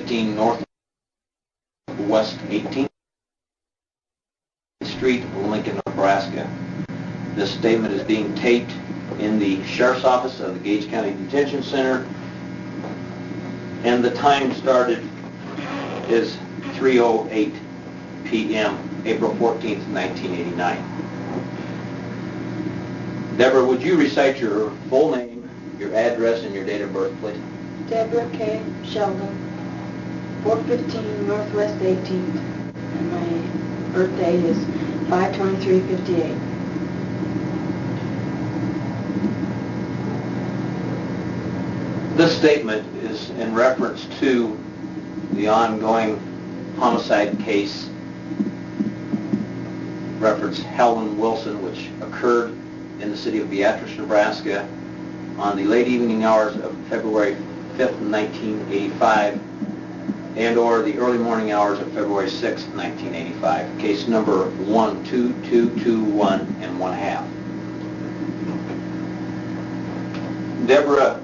15 Northwest 18th Street, Lincoln, Nebraska. This statement is being taped in the Sheriff's Office of the Gage County Detention Center, and the time started is 3:08 p.m., April 14th, 1989. Deborah, would you recite your full name, your address, and your date of birth, please? Debra K. Shelden, 415 Northwest 18th, and my birthday is 5/23/58. This statement is in reference to the ongoing homicide case, reference Helen Wilson, which occurred in the city of Beatrice, Nebraska on the late evening hours of February 5th, 1985, and or the early morning hours of February 6th, 1985. Case number 12221 and 1/2. Deborah,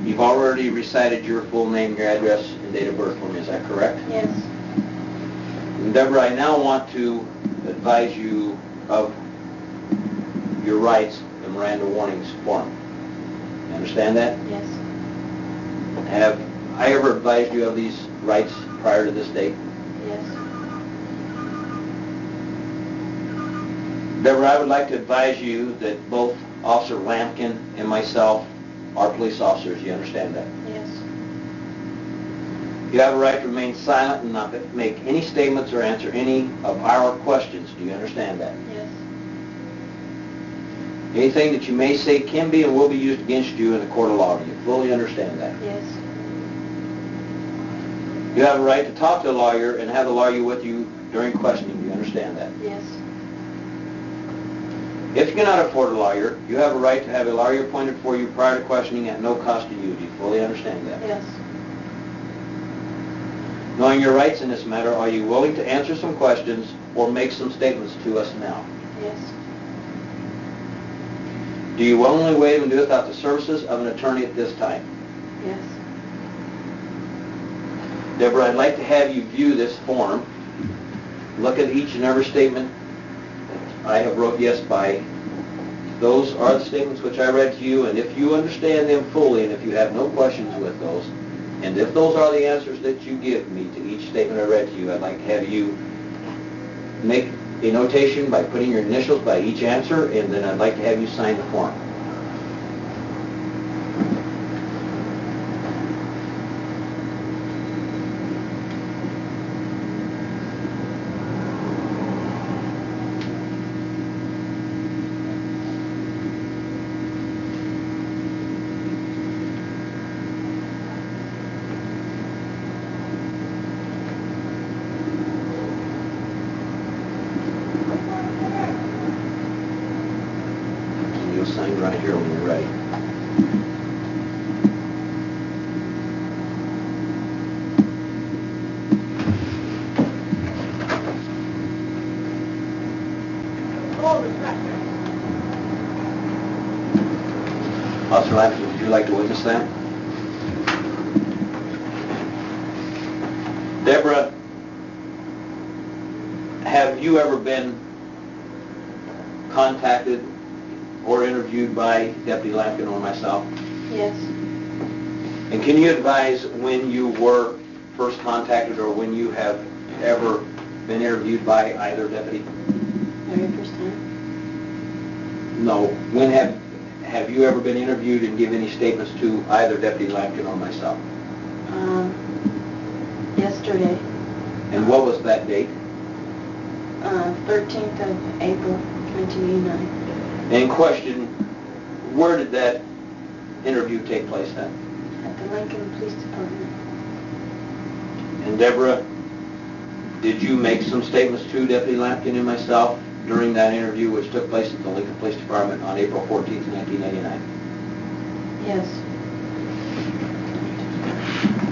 you've already recited your full name, your address, and date of birth for me. Is that correct? Yes. And Deborah, I now want to advise you of your rights, the Miranda warnings form. You understand that? Yes. Have I ever advised you of these rights prior to this date? Yes. Deborah, I would like to advise you that both Officer Lampkin and myself are police officers. You understand that? Yes. You have a right to remain silent and not make any statements or answer any of our questions. Do you understand that? Yes. Anything that you may say can be and will be used against you in the court of law. Do you fully understand that? Yes. You have a right to talk to a lawyer and have the lawyer with you during questioning. Do you understand that? Yes. If you cannot afford a lawyer, you have a right to have a lawyer appointed for you prior to questioning at no cost to you. Do you fully understand that? Yes. Knowing your rights in this matter, are you willing to answer some questions or make some statements to us now? Yes. Do you willingly waive and do without the services of an attorney at this time? Yes. Deborah, I'd like to have you view this form. Look at each and every statement that I have wrote yes by. Those are the statements which I read to you, and if you understand them fully and if you have no questions with those, and if those are the answers that you give me to each statement I read to you, I'd like to have you make a notation by putting your initials by each answer, and then I'd like to have you sign the form. Sign right here when you're ready. Officer Lampkin, would you like to witness that? Deborah, have you ever been contacted or interviewed by Deputy Lampkin or myself? Yes. And can you advise when you were first contacted or when you have ever been interviewed by either deputy? Very first time? No. When have you ever been interviewed and give any statements to either Deputy Lampkin or myself? Yesterday. And what was that date? 13th of April, 1989. And question, where did that interview take place then? At the Lincoln Police Department. And Deborah, did you make some statements to Deputy Lampkin and myself during that interview which took place at the Lincoln Police Department on April 14th, 1989? Yes.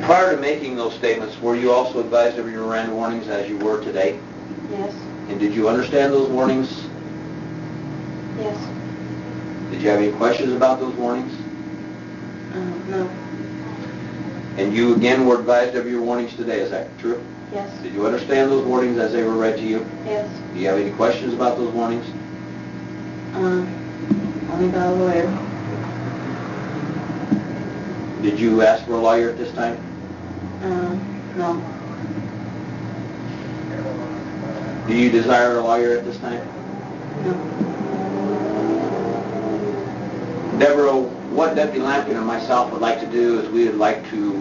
Prior to making those statements, were you also advised of your Miranda warnings as you were today? Yes. And did you understand those warnings? Yes. Did you have any questions about those warnings? No. And you again were advised of your warnings today, is that true? Yes. Did you understand those warnings as they were read to you? Yes. Do you have any questions about those warnings? Only about a lawyer. Did you ask for a lawyer at this time? No. Do you desire a lawyer at this time? No. Deborah, what Deputy Lampkin and myself would like to do is we would like to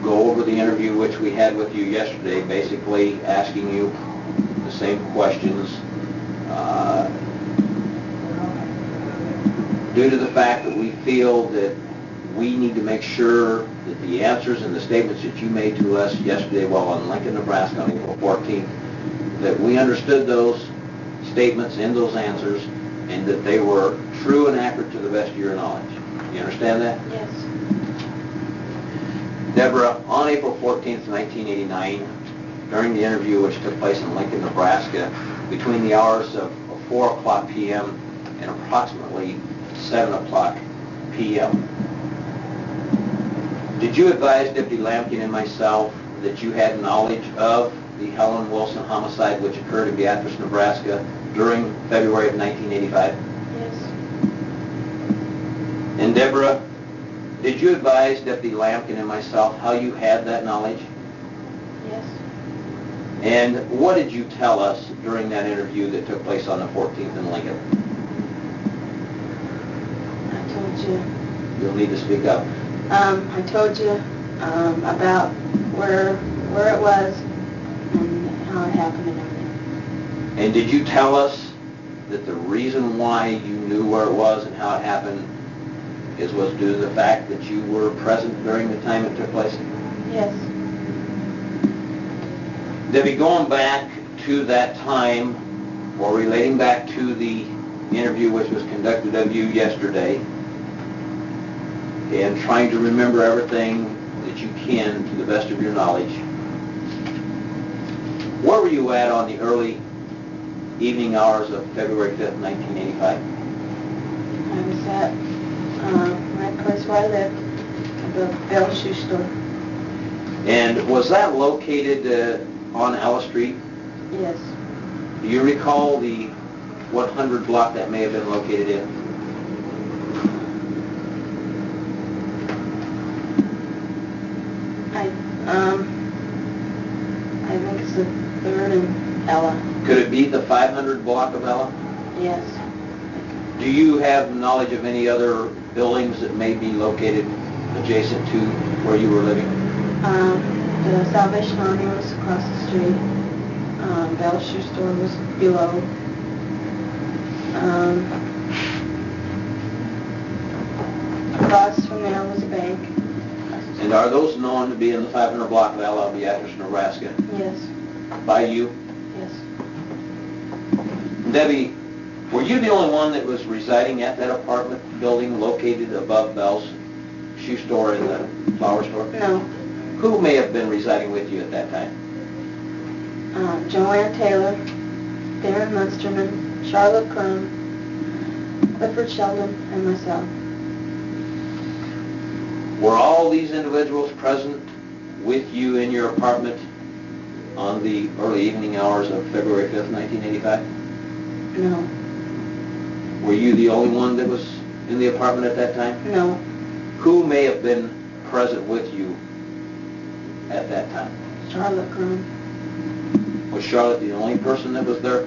go over the interview which we had with you yesterday, basically asking you the same questions due to the fact that we feel that we need to make sure that the answers and the statements that you made to us yesterday while in Lincoln, Nebraska on April 14th, that we understood those statements and those answers and that they were true and accurate to the best of your knowledge. You understand that? Yes. Deborah, on April 14th, 1989, during the interview which took place in Lincoln, Nebraska, between the hours of 4 o'clock p.m. and approximately 7 o'clock p.m., did you advise Deputy Lampkin and myself that you had knowledge of the Helen Wilson homicide which occurred in Beatrice, Nebraska during February of 1985? Yes. And Deborah, did you advise Deputy Lampkin and myself how you had that knowledge? Yes. And what did you tell us during that interview that took place on the 14th in Lincoln? I told you. You'll need to speak up. I told you about where it was and how it happened and everything. And did you tell us that the reason why you knew where it was and how it happened was due to the fact that you were present during the time it took place? Yes. Debbie, going back to that time, or relating back to the interview which was conducted of you yesterday, and trying to remember everything that you can to the best of your knowledge, where were you at on the early evening hours of February 5th, 1985? I was at my place where I lived, the Bell Shoe Store. And was that located on Ella Street? Yes. Do you recall the 100 block that may have been located in? I think it's the 3rd and Ella. Could it be the 500 block of Ella? Yes. Do you have knowledge of any other buildings that may be located adjacent to where you were living? The Salvation Army was across the street. Bell Shoe Store was below. Across from there was a bank. And are those known to be in the 500 block of Ella, Beatrice, Nebraska? Yes. By you? Yes. Debbie, were you the only one that was residing at that apartment building located above Bell's Shoe Store and the flower store? No. Who may have been residing with you at that time? Joanne Taylor, Darren Munsterman, Charlotte Crum, Clifford Sheldon, and myself. Were all these individuals present with you in your apartment on the early evening hours of February 5th, 1985? No. Were you the only one that was in the apartment at that time? No. Who may have been present with you at that time? Charlotte Crum. Was Charlotte the only person that was there?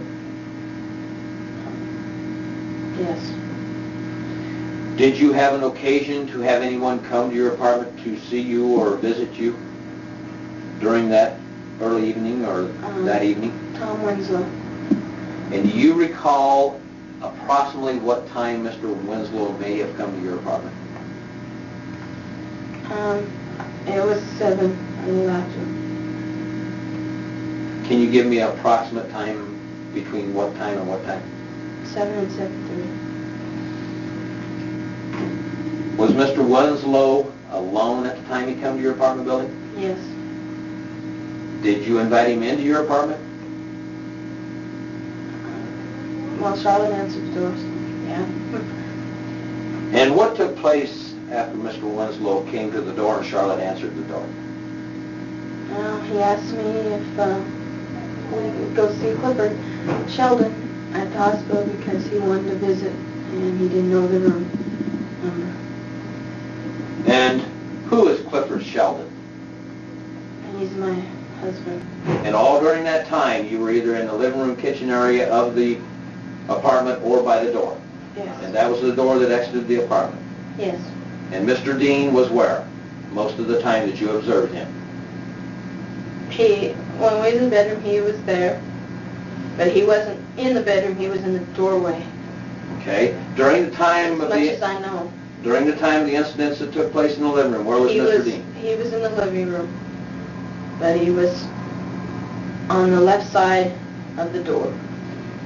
Yes. Did you have an occasion to have anyone come to your apartment to see you or visit you during that early evening or that evening? Tom Winslow. And do you recall approximately what time Mr. Winslow may have come to your apartment? It was 7, a little after. Can you give me an approximate time between what time and what time? 7 and 7:30. Was Mr. Winslow alone at the time he came to your apartment building? Yes. Did you invite him into your apartment? Well, Charlotte answered the doors. Yeah. And what took place after Mr. Winslow came to the door and Charlotte answered the door? He asked me if we could go see Clifford Shelden at the hospital because he wanted to visit and he didn't know the room number. And who is Clifford Shelden? And he's my husband. And all during that time, you were either in the living room, kitchen area of the apartment or by the door? Yes. And that was the door that exited the apartment? Yes. And Mr. Dean was where? Most of the time that you observed him? When we was in the bedroom, he was there. But he wasn't in the bedroom, he was in the doorway. Okay. During the time As much as I know. During the time of the incidents that took place in the living room, where was Mr. Dean? He was in the living room. But he was on the left side of the door.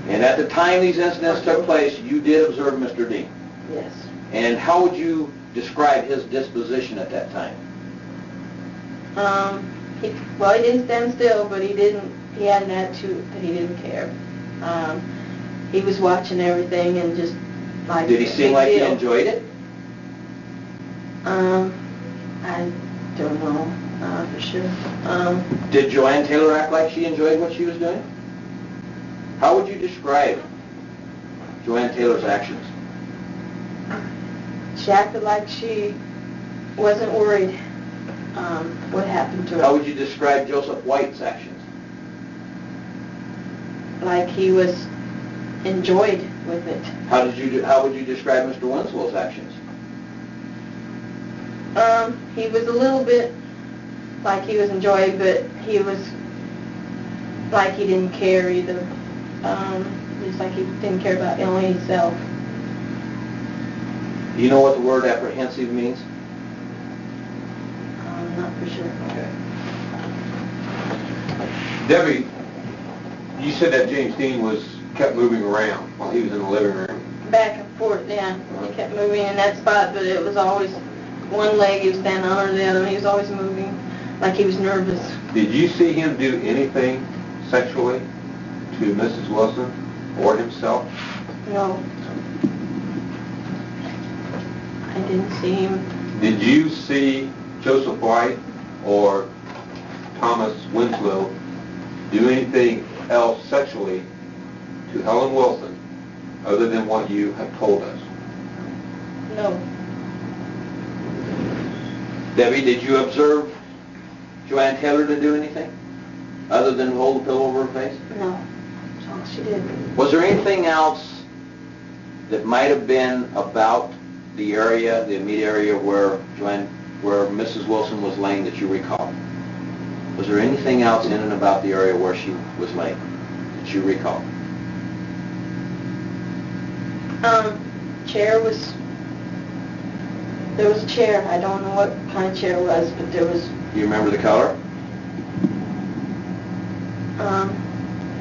And at the time these incidents took place, you did observe Mr. Dean? Yes. And how would you describe his disposition at that time? He didn't stand still, but he had an attitude that he didn't care. He was watching everything and just like... Did he seem like he enjoyed it? I don't know for sure. Did Joanne Taylor act like she enjoyed what she was doing? How would you describe Joanne Taylor's actions? She acted like she wasn't worried what happened to her. How would you describe Joseph White's actions? Like he was enjoyed with it. How would you describe Mr. Winslow's actions? He was a little bit like he was enjoyed, but he was like he didn't care either. Just like he didn't care about only himself. Do you know what the word apprehensive means? Not for sure. Okay. Debbie, you said that James Dean kept moving around while he was in the living room. Back and forth, yeah. He kept moving in that spot, but it was always one leg he was standing on or the other. He was always moving like he was nervous. Did you see him do anything sexually to Mrs. Wilson or himself? No. I didn't see him. Did you see Joseph White or Thomas Winslow do anything else sexually to Helen Wilson other than what you have told us? No. Debbie, did you observe Joanne Taylor to do anything other than hold the pillow over her face? No. That's all she did. Was there anything else that might have been about the area, the immediate area where Mrs. Wilson was laying that you recall? Was there anything else in and about the area where she was laying that you recall? There was a chair. I don't know what kind of chair it was, but there was... Do you remember the color?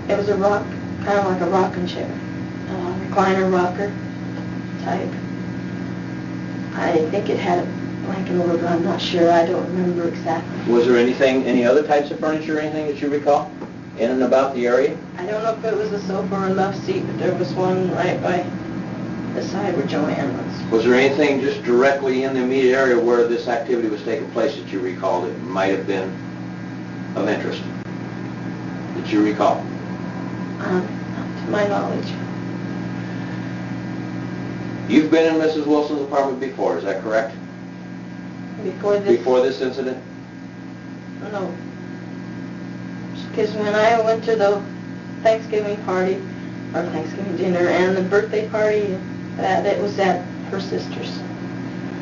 It was a rock, kind of like a rocking chair. Recliner rocker type. I think it had a blanket over it, but I'm not sure. I don't remember exactly. Was there any other types of furniture or anything that you recall in and about the area? I don't know if it was a sofa or a love seat, but there was one right by the side where Joanne was. Was there anything just directly in the immediate area where this activity was taking place that you recall that might have been of interest? That you recall? Not to my knowledge. You've been in Mrs. Wilson's apartment before, is that correct? Before this incident? No. Because when I went to the Thanksgiving party, or Thanksgiving dinner, and the birthday party, it was at her sister's.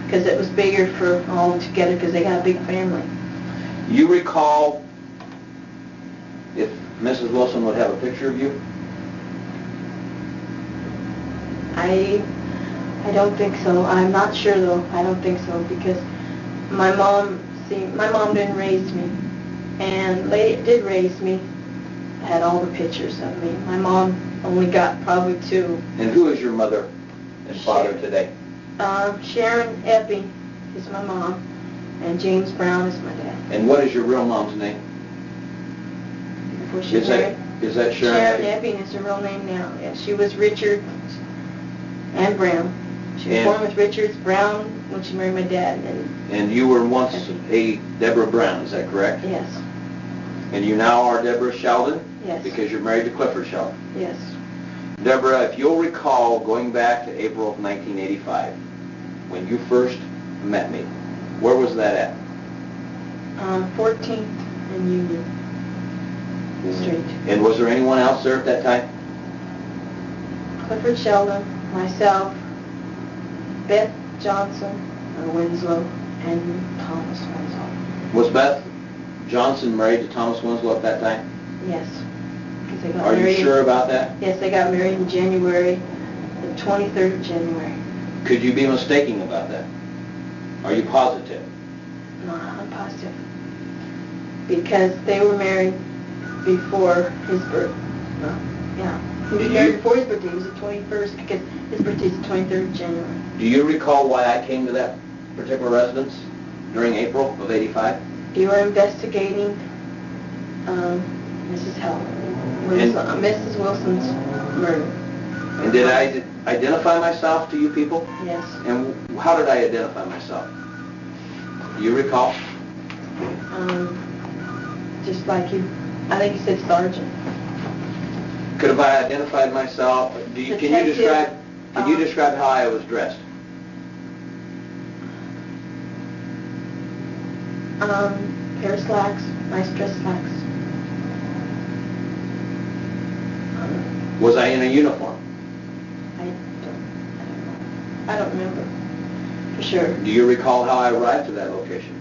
Because it was bigger for all together, because they got a big family. You recall if Mrs. Wilson would have a picture of you? I don't think so. I'm not sure though. I don't think so because my mom didn't raise me, and the lady that did raise me had all the pictures of me. My mom only got probably 2. And who is your mother and father today? Sharon Epping is my mom, and James Brown is my dad. And what is your real mom's name? Before she married. Is that Sharon? Sharon Epping is her real name now. Yeah, she was Richard and Brown. She was born with Richards Brown when she married my dad, And you were once a Debra Brown, is that correct? yes, And you now are Debra Shelden? Yes. Because you're married to Clifford Shelden. yes. Deborah, if you'll recall, going back to April of 1985, when you first met me, where was that at? 14th and Union Street. And was there anyone else there at that time? Clifford Shelden, myself, Beth Johnson, Winslow, and Thomas Winslow. Was Beth Johnson married to Thomas Winslow at that time? Yes. 'Cause they got Are you married sure about that? Yes, they got married in January, the 23rd of January. Could you be mistaken about that? Are you positive? No, I'm positive. Because they were married before his birth. No, yeah. He was Did married you- before his birthday. It was the 21st because his birthday is the 23rd of January. Do you recall why I came to that particular residence during April of 85? You were investigating Mrs. Helen, Mrs. Wilson's murder. And did I identify myself to you people? Yes. And how did I identify myself? Do you recall? Just like you, I think you said sergeant. Could have I identified myself? Can you Detective, describe how I was dressed? Pair of slacks, nice dress slacks. Was I in a uniform? I don't remember for sure. Do you recall how I arrived to that location?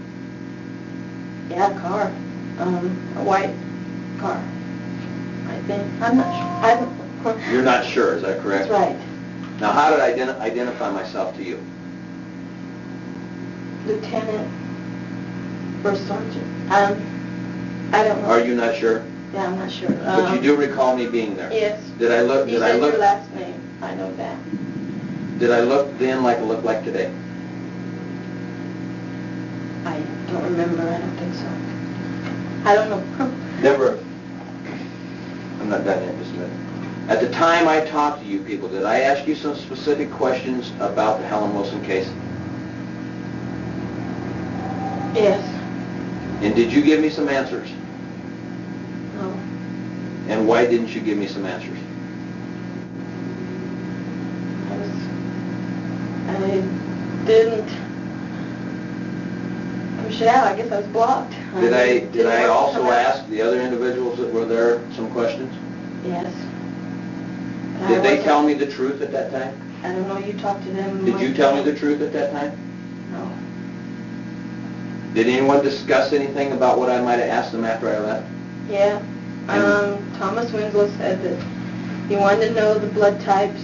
Yeah, a car, a white car. I think I'm not sure. I don't. You're not sure, is that correct? That's right. Now, how did I identify myself to you? Lieutenant, first sergeant. I don't know. Are you not sure? Yeah, I'm not sure. But you do recall me being there. Yes. Did I look? You Did I said look? your last name. I know that. Did I look then like I look like today? I don't remember. I don't think so. I don't know. Never. I'm not done yet. Just a minute. At the time I talked to you people, did I ask you some specific questions about the Helen Wilson case? Yes. And did you give me some answers? No. And why didn't you give me some answers? I didn't push it out. I guess I was blocked. Did I also ask the other individuals that were there some questions? Yes. Did they tell me the truth at that time? I don't know. You talked to them. Did you tell me the truth at that time? No. Did anyone discuss anything about what I might have asked them after I left? Yeah. Thomas Winslow said that he wanted to know the blood types.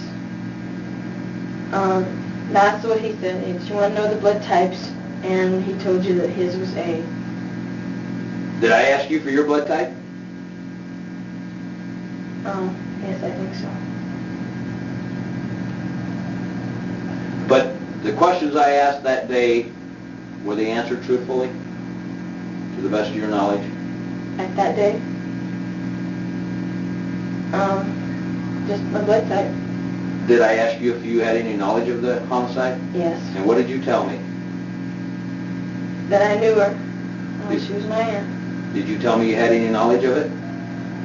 That's what he said. He wanted to know the blood types, and he told you that his was A. Did I ask you for your blood type? Yes, I think so. But the questions I asked that day, were they answered truthfully? To the best of your knowledge? At that day? Just my blood type. Did I ask you if you had any knowledge of the homicide? Yes. And what did you tell me? That I knew her. She was my aunt. Did you tell me you had any knowledge of it?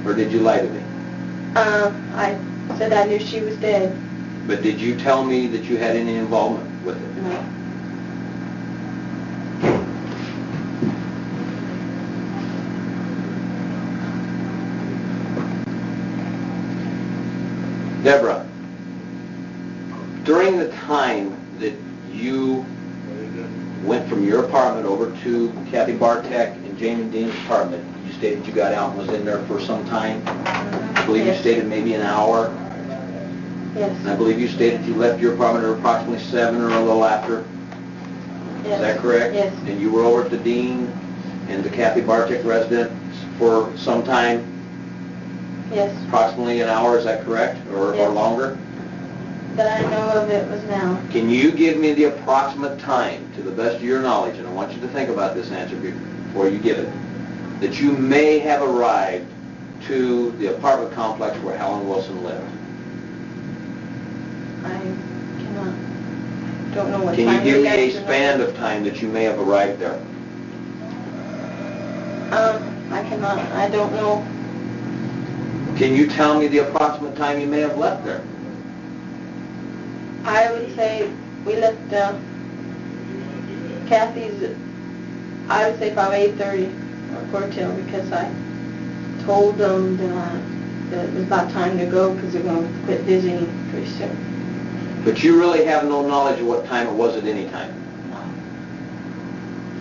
Or did you lie to me? I said I knew she was dead. But did you tell me that you had any involvement with it? No. Deborah, during the time that you went from your apartment over to Kathy Bartek and Jamie Dean's apartment, you stated you got out and was in there for some time. I believe you stated maybe an hour. Yes. And I believe you stated you left your apartment at approximately 7 or a little after. Yes. Is that correct? Yes. And you were over at the Dean and the Kathy Bartek residence for some time, Yes. approximately an hour, is that correct? Or Yes. longer? That I know of it was now. Can you give me the approximate time, to the best of your knowledge, and I want you to think about this answer before you give it, that you may have arrived to the apartment complex where Helen Wilson lived? I cannot. don't know what Can time you give we me a left or span of time that you may have arrived there? I cannot, I don't know. Can you tell me the approximate time you may have left there? I would say we left Kathy's, I would say about 8:30 or quarter till, because I told them that it was about time to go because they're going to quit visiting pretty soon. But you really have no knowledge of what time it was at any time.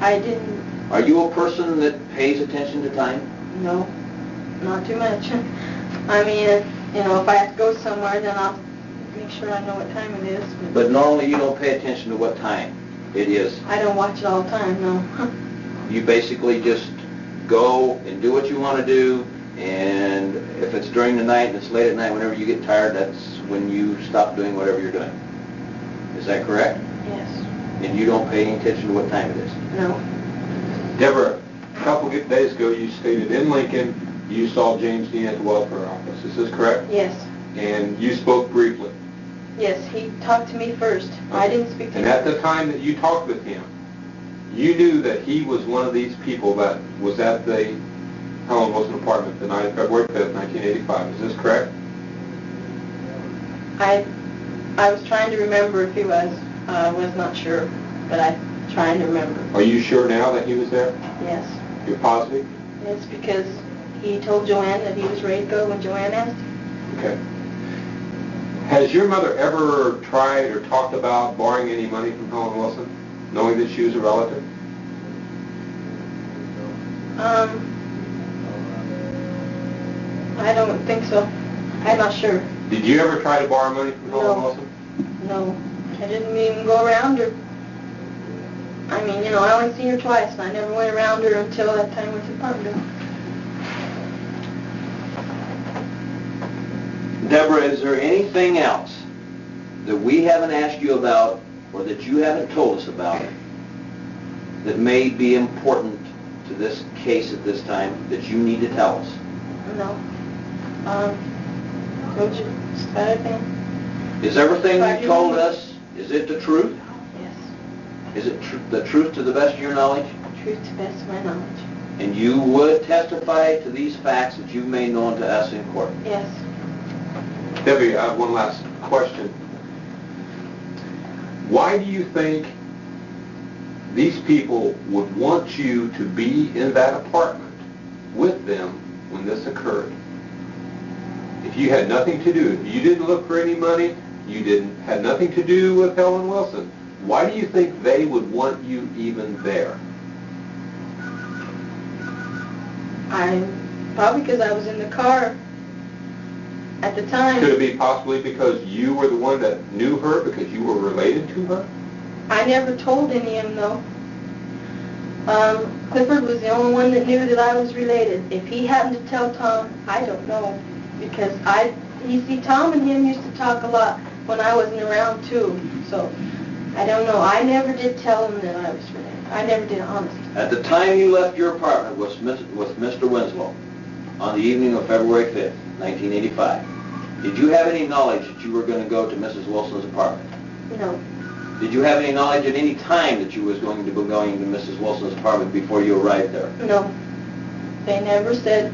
I didn't, Are you a person that pays attention to time? no, not too much. I mean, you know, if I have to go somewhere, then I'll make sure I know what time it is. But normally you don't pay attention to what time it is. I don't watch it all the time, no. You basically just go and do what you want to do, and if it's during the night and it's late at night, whenever you get tired, that's when you stop doing whatever you're doing. Is that correct? Yes. And you don't pay any attention to what time it is? No. Deborah, a couple of days ago, you stated in Lincoln you saw James Dean at the welfare office. Is this correct? Yes. And you spoke briefly. Yes, he talked to me first. I didn't speak to him. And at the time that you talked with him, you knew that he was one of these people that was at the Helen Wilson apartment the night of February 5th, 1985. Is this correct? I was trying to remember if he was. I was not sure, but I'm trying to remember. Are you sure now that he was there? Yes. You're positive? It's because he told Joanne that he was ready to go when Joanne asked him. Okay. Has your mother ever tried or talked about borrowing any money from Helen Wilson, knowing that she was a relative? I don't think so. I'm not sure. Did you ever try to borrow money from Helen No. Wilson? No. I didn't even go around her. I mean, you know, I only seen her twice, and I never went around her until that time with the apartment. Deborah, is there anything else that we haven't asked you about or that you haven't told us about that may be important to this case at this time that you need to tell us? No. Told you just about everything. Is everything you told us, is it the truth? Yes. Is it the truth to the best of your knowledge? Truth to the best of my knowledge. And you would testify to these facts that you've made known to us in court? Yes. Debbie, I have one last question. Why do you think these people would want you to be in that apartment with them when this occurred? If you had nothing to do, if you didn't look for any money, you had nothing to do with Helen Wilson, why do you think they would want you even there? Probably because I was in the car at the time. Could it be possibly because you were the one that knew her, because you were related to her? I never told any of them, though. Clifford was the only one that knew that I was related. If he happened to tell Tom, I don't know. Because you see, Tom and him used to talk a lot when I wasn't around, too. So, I don't know. I never did tell him that I was related. I never did, honest. At the time you left your apartment with Mr. Winslow, on the evening of February 5th, 1985, did you have any knowledge that you were going to go to Mrs. Wilson's apartment? No. Did you have any knowledge at any time that you was going to be going to Mrs. Wilson's apartment before you arrived there? No. They never said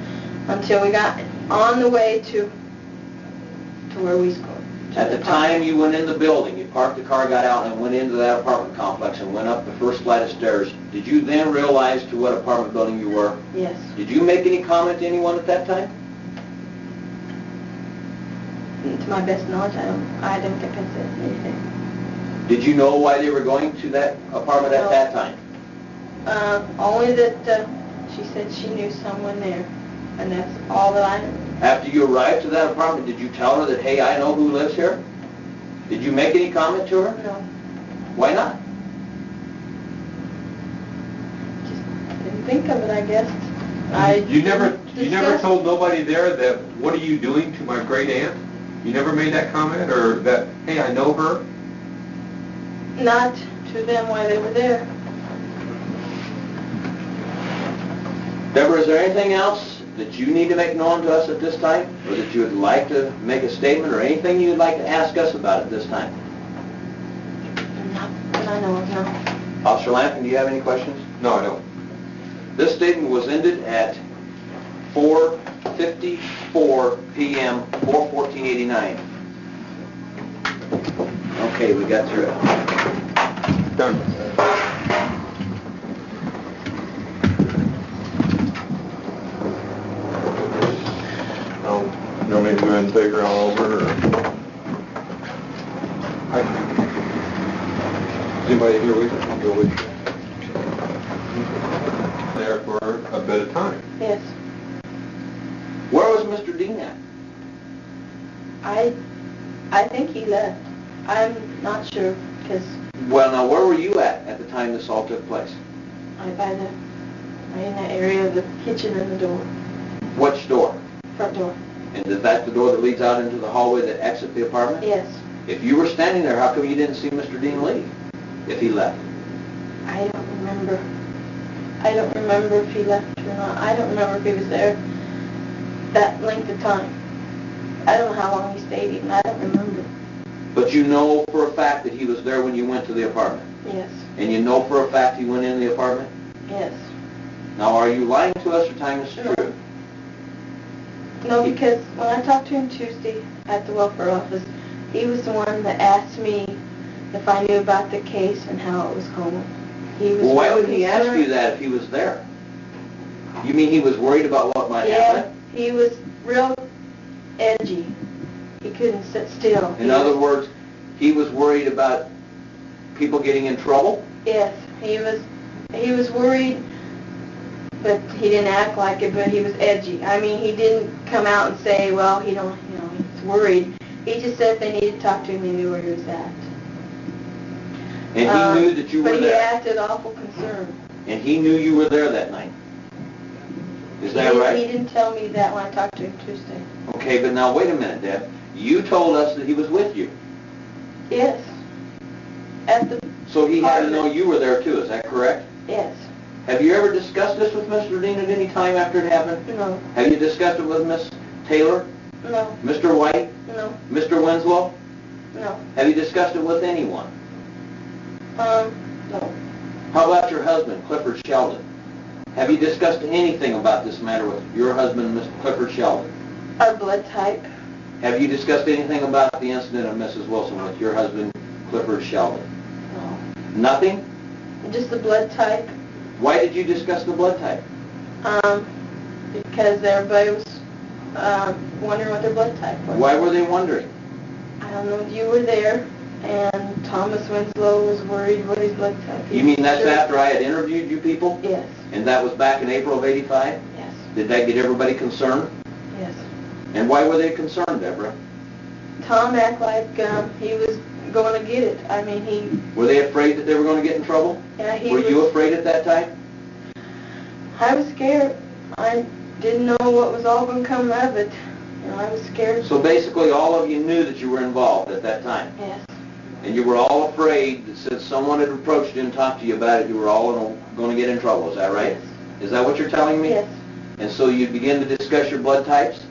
until we got on the way to where we was going. At the time you went in the building, you parked the car, got out, and went into that apartment complex and went up the first flight of stairs, did you then realize to what apartment building you were? Yes. Did you make any comment to anyone at that time? To my best knowledge, I don't think I said anything. Did you know why they were going to that apartment at No. that time? Only that she said she knew someone there, and that's all that I knew. After you arrived to that apartment, did you tell her that, hey, I know who lives here? Did you make any comment to her? No. Why not? Just didn't think of it, I guess. You never told nobody there that, what are you doing to my great aunt? You never made that comment, or that, hey, I know her? Not to them while they were there. Deborah, is there anything else that you need to make known to us at this time, or that you would like to make a statement, or anything you'd like to ask us about at this time? Not No, no. Officer Lampkin, do you have any questions? No, I don't. This statement was ended at 4:54 p.m., 4/14/89. Okay, we got through it. Done. You want me to go ahead and take her all over, or? Is anybody here with you? I'll go with you. There for a bit of time. Yes. Where was Mr. Dean at? I think he left. I'm not sure, because Well, now, where were you at the time this all took place? I'm right in that area of the kitchen and the door, Which door? front door. And is that the door that leads out into the hallway that exits the apartment? Yes. If you were standing there, how come you didn't see Mr. Dean leave, if he left? I don't remember. I don't remember if he left or not. I don't remember if he was there that length of time. I don't know how long he stayed even. I don't remember. But you know for a fact that he was there when you went to the apartment? Yes. And you know for a fact he went in the apartment? Yes. Now, are you lying to us or telling us the No. truth? No, because when I talked to him Tuesday at the welfare office, he was the one that asked me if I knew about the case and how it was going. He was Well, why real would he ask concerned. you that if he was there? You mean he was worried about what might Yeah, happen? he was real edgy. He couldn't sit still. In other words, he was worried about people getting in trouble? Yes, he was worried, but he didn't act like it, but he was edgy. I mean, he didn't come out and say, well, he's worried. He just said if they needed to talk to him, he knew where he was at. And he knew that you were But he there? acted awful concerned. And he knew you were there that night? Is that He right? didn't tell me that when I talked to him Tuesday. Okay, but now wait a minute, Deb. You told us that he was with you. Yes. At the So he had to apartment. know you were there too, is that correct? Yes. Have you ever discussed this with Mr. Dean at any time after it happened? No. Have you discussed it with Miss Taylor, No. Mr. White, No. Mr. Winslow? No. Have you discussed it with anyone? No. How about your husband, Clifford Shelden? Have you discussed anything about this matter with your husband, Mr. Clifford Shelden? Our blood type. Have you discussed anything about the incident of Mrs. Wilson with your husband, Clifford Shelden? No. Nothing? Just the blood type. Why did you discuss the blood type? Because everybody was wondering what their blood type was. Why were they wondering? I don't know. You were there, and Thomas Winslow was worried what his blood type is. You mean that's Sure. after I had interviewed you people? Yes. And that was back in April of '85? Yes. Did that get everybody concerned? Yes. And why were they concerned, Deborah? Tom acted like he was going to get it. I mean, Were they afraid that they were going to get in trouble? he Were was, you afraid at that time? I was scared. I didn't know what was all going to come of it. I was scared. So basically all of you knew that you were involved at that time? Yes. And you were all afraid that since someone had approached you and talked to you about it, you were all going to get in trouble, is that right? Yes. Is that what you're telling me? Yes. And so you begin to discuss your blood types?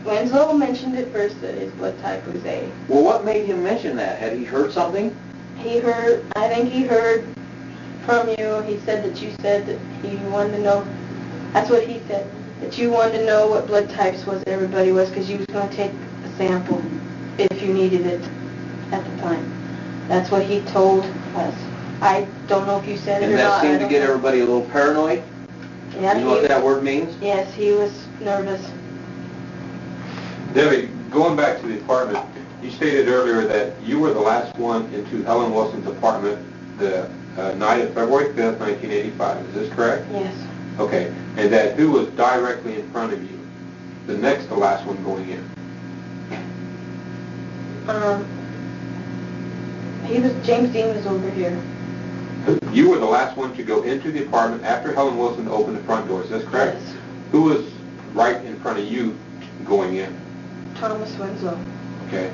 Winslow mentioned it first that his blood type was A. Well, what made him mention that? Had he heard something? I think he heard from you. He said that you said that he wanted to know, that's what he said, that you wanted to know what blood types was everybody was because you was going to take a sample if you needed it at the time. That's what he told us. I don't know if you said it And or not. that seemed I to don't get know. everybody a little paranoid? Yeah, You know what that word means? Yes, he was nervous. Debbie, going back to the apartment, you stated earlier that you were the last one into Helen Wilson's apartment the night of February 5th, 1985. Is this correct? Yes. Okay. And that who was directly in front of you? The next to last one going in? James Dean was over here. You were the last one to go into the apartment after Helen Wilson opened the front door. Is this correct? Yes. Who was right in front of you going in? Thomas Winslow. Okay.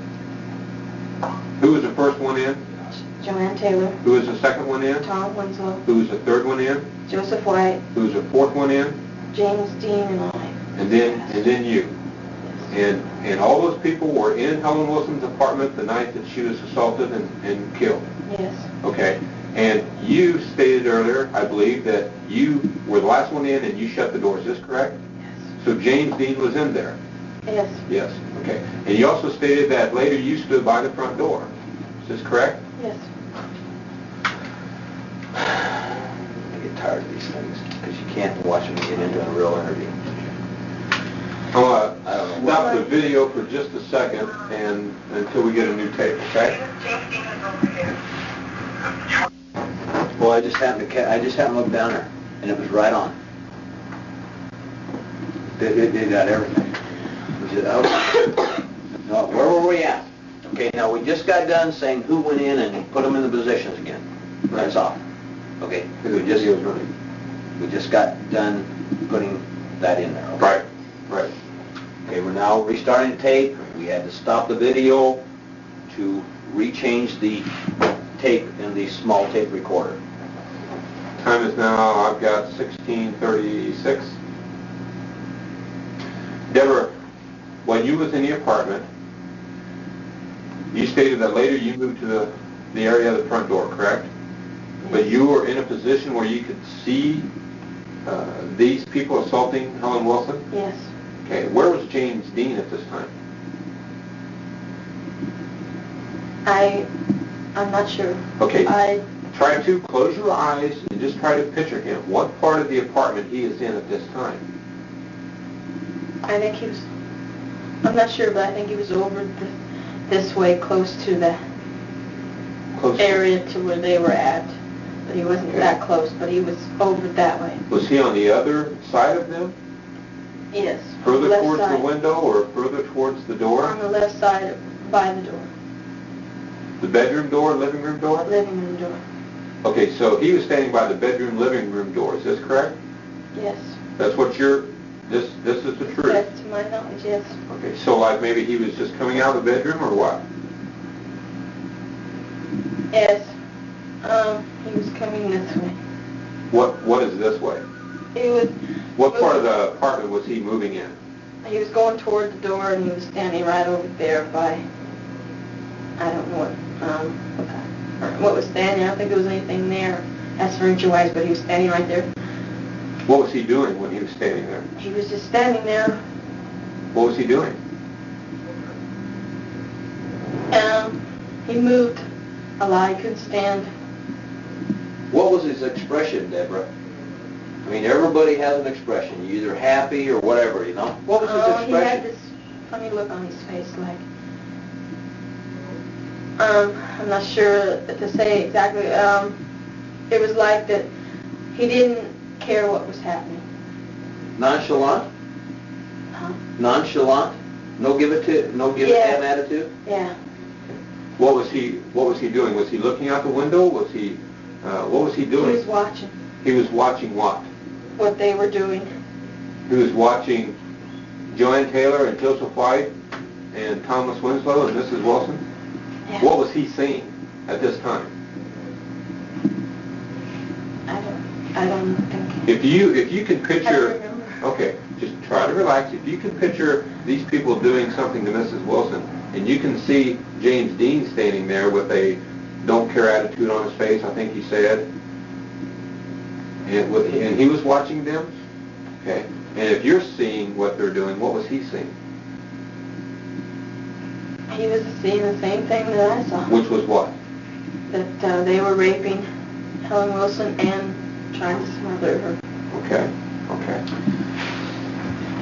Who was the first one in? Joanne Taylor. Who was the second one in? Tom Winslow. Who was the third one in? Joseph White. Who was the fourth one in? James Dean and I. And then you. And all those people were in Helen Wilson's apartment the night that she was assaulted and killed. Yes. Okay. And you stated earlier, I believe, that you were the last one in and you shut the door. Is this correct? Yes. So James Dean was in there? Yes. Yes. Okay. And you also stated that later you stood by the front door. Is this correct? Yes. I get tired of these things because you can't watch them get into a real interview. I'm going to stop the video for just a second and until we get a new tape, okay? Well, I just happened to look down there, and it was right on. They got everything. No, where were we at? Okay, now we just got done saying who went in and put them in the positions again. That's all. Okay, we just got done putting that in there. Okay? Right, right. Okay, we're now restarting the tape. We had to stop the video to rechange the tape in the small tape recorder. Time is now, I've got 16:36. Deborah, when you was in the apartment, you stated that later you moved to the area of the front door, correct? But you were in a position where you could see these people assaulting Helen Wilson? Yes. Okay, where was James Dean at this time? I'm not sure. Okay, try to close your eyes and just try to picture him. What part of the apartment he is in at this time? I think he was, I'm not sure, but I think he was over this way, close to the area to where they were at. But he wasn't that close, but he was over that way. Was he on the other side of them? Yes. Further left towards side. the window or further towards the door? On the left side, by the door. The bedroom door, living room door? Living room door. Okay, so he was standing by the bedroom, living room door. Is this correct? Yes. That's what this is the truth? That's to my knowledge, yes. Okay, so like maybe he was just coming out of the bedroom or what? Yes. He was coming this way. What is this way? He was... What part of the apartment was he moving in? He was going toward the door and he was standing right over there by... I don't know what was standing. I don't think there was anything there as furniture-wise, but he was standing right there. What was he doing when he was standing there? He was just standing there. What was he doing? He moved a lot. He couldn't stand. What was his expression, Deborah? I mean, everybody has an expression. You're either happy or whatever, you know? What was his expression? He had this funny look on his face, like... I'm not sure to say exactly. It was like that he didn't care what was happening. Nonchalant? Huh? Nonchalant? No give a damn attitude? Yeah. What was he doing? Was he looking out the window? What was he doing? He was watching. He was watching what? What they were doing. He was watching Joanne Taylor and Joseph White and Thomas Winslow and Mrs. Wilson? Yeah. What was he seeing at this time? I don't think. If you can picture, I don't remember. okay, just try to relax. If you can picture these people doing something to Mrs. Wilson, and you can see James Dean standing there with a don't care attitude on his face, I think he said, and he was watching them, okay. And if you're seeing what they're doing, what was he seeing? He was seeing the same thing that I saw. Which was what? That they were raping Helen Wilson and trying to smother her. Okay, okay.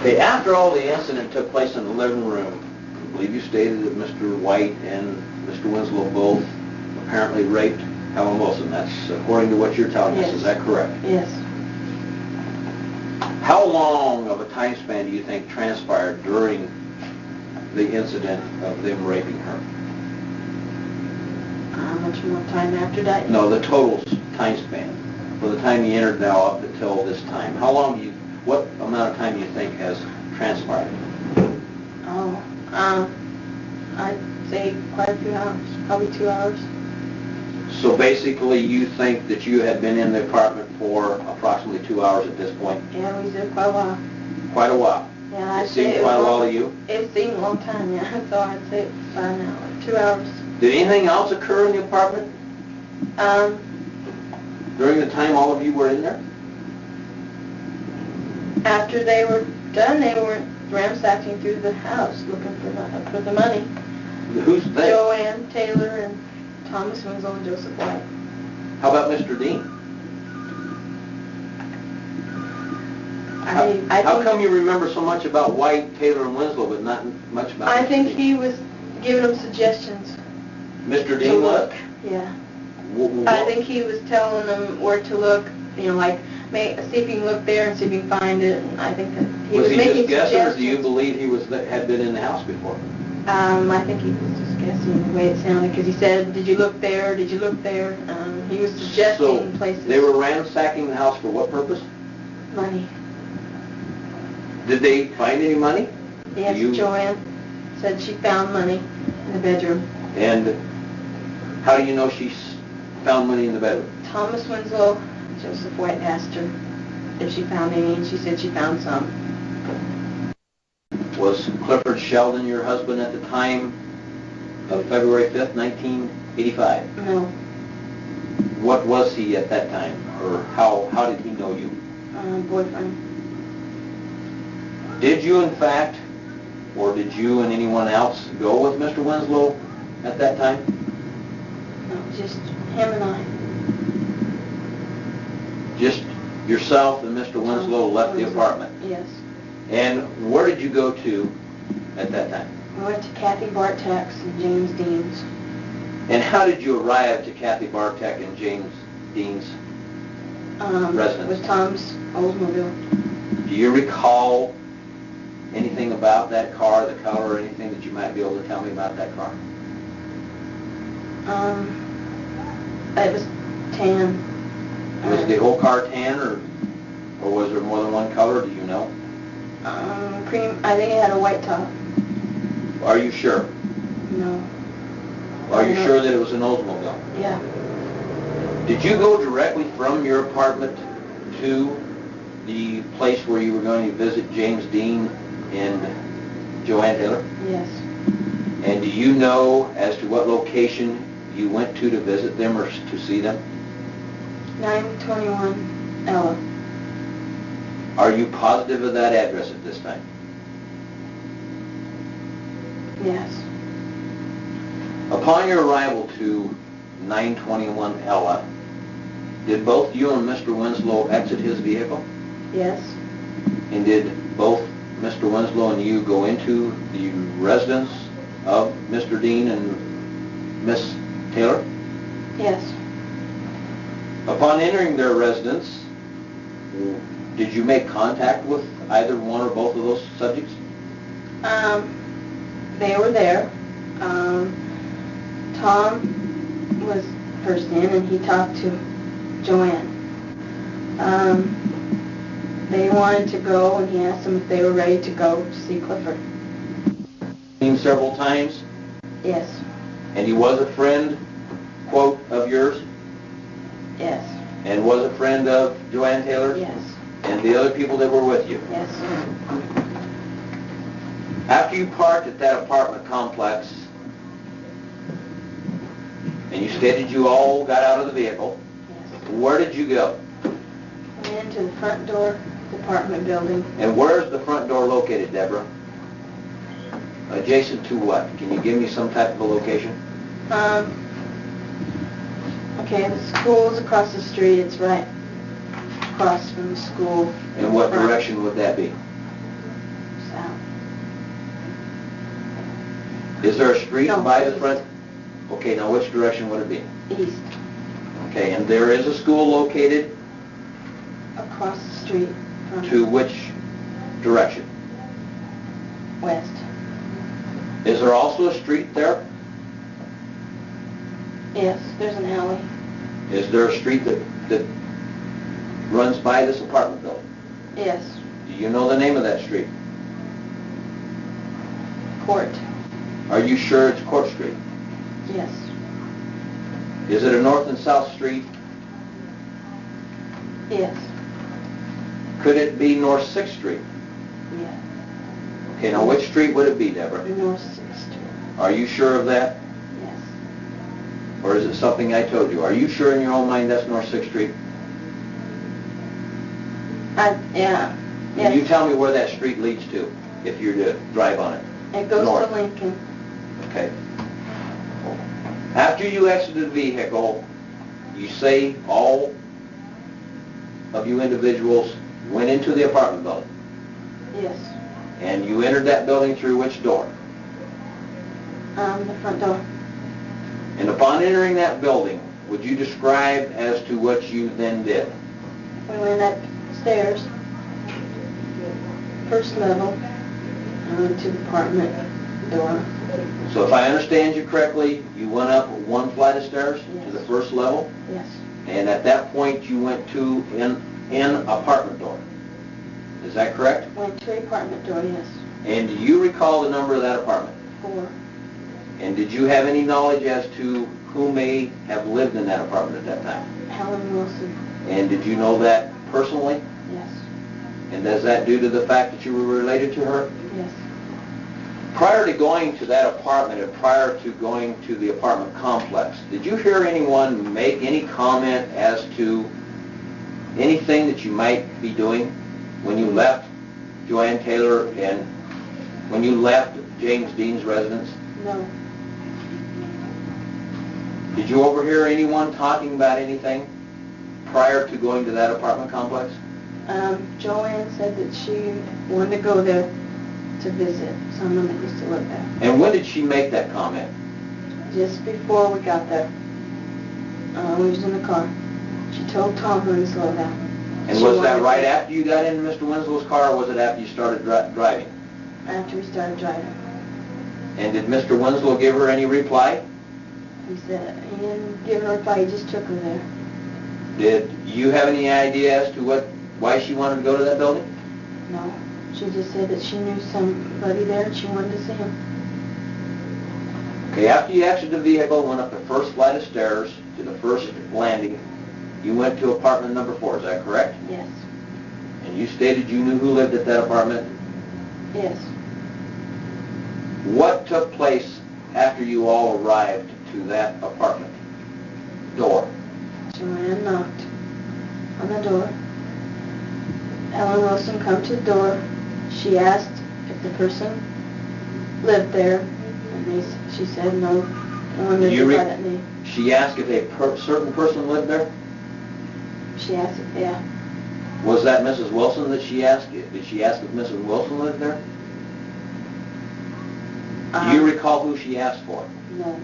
Okay, after all the incident took place in the living room, I believe you stated that Mr. White and Mr. Winslow both apparently raped Helen Wilson. That's according to what you're telling us. Yes. Is that correct? Yes. How long of a time span do you think transpired during the incident of them raping her? How much more time after that? No, the total time span. From the time you entered now up until this time. How long do you, what amount of time do you think has transpired? Oh, I'd say quite a few hours, probably 2 hours. So basically you think that you had been in the apartment for approximately 2 hours at this point? Yeah, we was there quite a while. Quite a while. Yeah, I'd It say seemed quite a while to you? It seemed a long time, yeah. So I'd say about an hour, 2 hours. Did anything else occur in the apartment During the time all of you were in there? After they were done, they were ransacking through the house looking for the money. Who's they? Joanne Taylor and Thomas Winslow and Joseph White. How about Mr. Dean? How come you remember so much about White, Taylor, and Winslow, but not much about I Mr. think Dean? he was giving them suggestions. Mr. To Dean was? look, yeah. I think he was telling them where to look, you know, like, see if you can look there and see if you can find it, and I think that he was making just guessing, suggestions. or do you believe he had been in the house before? I think he was just guessing the way it sounded, because he said, did you look there, did you look there? He was suggesting places. So they were ransacking the house for what purpose? Money. Did they find any money? Yes, Joanne said she found money in the bedroom. And how do you know she found money in the bedroom? Thomas Winslow, Joseph White asked her if she found any, and she said she found some. Was Clifford Shelden your husband at the time of February 5th, 1985? No. What was he at that time, or how did he know you? Boyfriend. Did you, in fact, or did you and anyone else go with Mr. Winslow at that time? No, just him and I. Just yourself and Mr. Winslow left the apartment? Yes. And where did you go to at that time? I went to Kathy Bartek's and James Dean's. And how did you arrive to Kathy Bartek and James Dean's residence? With Tom's Oldsmobile. Do you recall anything about that car, the color, or anything that you might be able to tell me about that car? It was tan. Was the whole car tan, or was there more than one color? Do you know? Cream. I think it had a white top. Are you sure? No. Are you sure that it was an Oldsmobile? Yeah. Did you go directly from your apartment to the place where you were going to visit James Dean and Joanne Taylor? Yes. And do you know as to what location you went to visit them or to see them? 921 Ella. Are you positive of that address at this time? Yes. Upon your arrival to 921 Ella, did both you and Mr. Winslow exit his vehicle? Yes. And did both Mr. Winslow and you go into the residence of Mr. Dean and Miss Taylor? Yes. Upon entering their residence, did you make contact with either one or both of those subjects? They were there. Tom was first in, and he talked to Joanne. They wanted to go, and he asked them if they were ready to go to see Clifford. Seen several times? Yes. And he was a friend, quote, of yours? Yes. And was a friend of Joanne Taylor? Yes. And the other people that were with you? Yes. After you parked at that apartment complex, and you stated you all got out of the vehicle, Yes. where did you go? Went into the front door of the apartment building. And where is the front door located, Deborah? Adjacent to what? Can you give me some type of a location? Okay, the school's across the street. It's right across from the school. In what direction would that be? South. Is there a street No, by the east. front? Okay, now which direction would it be? East. Okay, and there is a school located Across the street from to which direction? west. Is there also a street there? Yes, there's an alley. Is there a street that runs by this apartment building? Yes. Do you know the name of that street? Court. Are you sure it's Court Street? Yes. Is it a north and south street? Yes. Could it be North 6th Street? Yeah. Okay, now which street would it be, Deborah? North 6th Street. Are you sure of that? Yes. Or is it something I told you? Are you sure in your own mind that's North 6th Street? Yeah. Can you Yes. tell me where that street leads to, if you're to drive on it? It goes North. to Lincoln. Okay. After you exited the vehicle, you say all of you individuals went into the apartment building. Yes. And you entered that building through which door? The front door. And upon entering that building, would you describe as to what you then did? We went upstairs, first level, and went to the apartment door. So if I understand you correctly, you went up one flight of stairs to Yes. the first level, Yes. and at that point you went to an apartment door. Is that correct? Went to apartment door, yes. And do you recall the number of that apartment? 4. And did you have any knowledge as to who may have lived in that apartment at that time? Helen Wilson, And did you know that personally? yes. And is that due to the fact that you were related to her? Yes. Prior to going to that apartment and prior to going to the apartment complex, did you hear anyone make any comment as to anything that you might be doing when you left Joanne Taylor and when you left James Dean's residence? No. Did you overhear anyone talking about anything prior to going to that apartment complex? Joanne said that she wanted to go there to visit someone that used to live there. And when did she make that comment? Just before we got there. We was in the car. She told Tom Winslow that. And She was wanted that to- right after you got into Mr. Winslow's car, or was it after you started driving? After we started driving. And did Mr. Winslow give her any reply? He said, he didn't give her a reply, he just took her there. Did you have any idea as to why she wanted to go to that building? No. She just said that she knew somebody there and she wanted to see him. Okay, after you exited the vehicle, went up the first flight of stairs to the first landing, you went to apartment number 4, is that correct? Yes. And you stated you knew who lived at that apartment. Yes. What took place after you all arrived to that apartment door? Joanne knocked on the door. Helen Wilson come to the door. She asked if the person lived there, and she said no. No one lived by that name. She asked if a certain person lived there? She asked if, yeah. Was that Mrs. Wilson that she asked? Did she ask if Mrs. Wilson lived there? Do you recall who she asked for? No.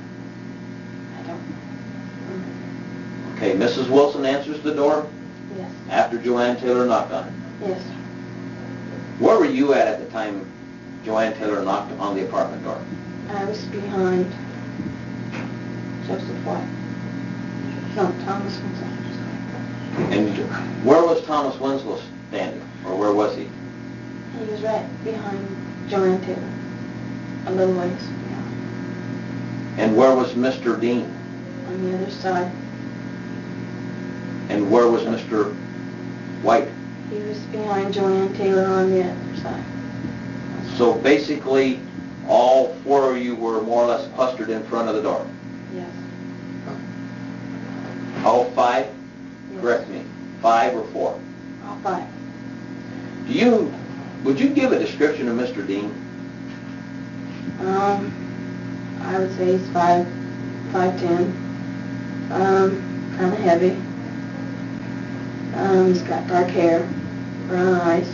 I don't. Okay, Mrs. Wilson answers the door Yes. after Joanne Taylor knocked on it. Yes. Where were you at the time Joanne Taylor knocked on the apartment door? I was behind Joseph White. No, Thomas Winslow. And where was Thomas Winslow standing? Or where was he? He was right behind Joanne Taylor. A little ways behind. And where was Mr. Dean? On the other side. And where was Mr. White? He was behind Joanne Taylor on the other side. So basically, all 4 of you were more or less clustered in front of the door. Yes. All 5? Yes. Correct me. 5 or 4? All 5. Would you give a description of Mr. Dean? I would say he's 5'10". Kind of heavy. He's got dark hair, brown eyes.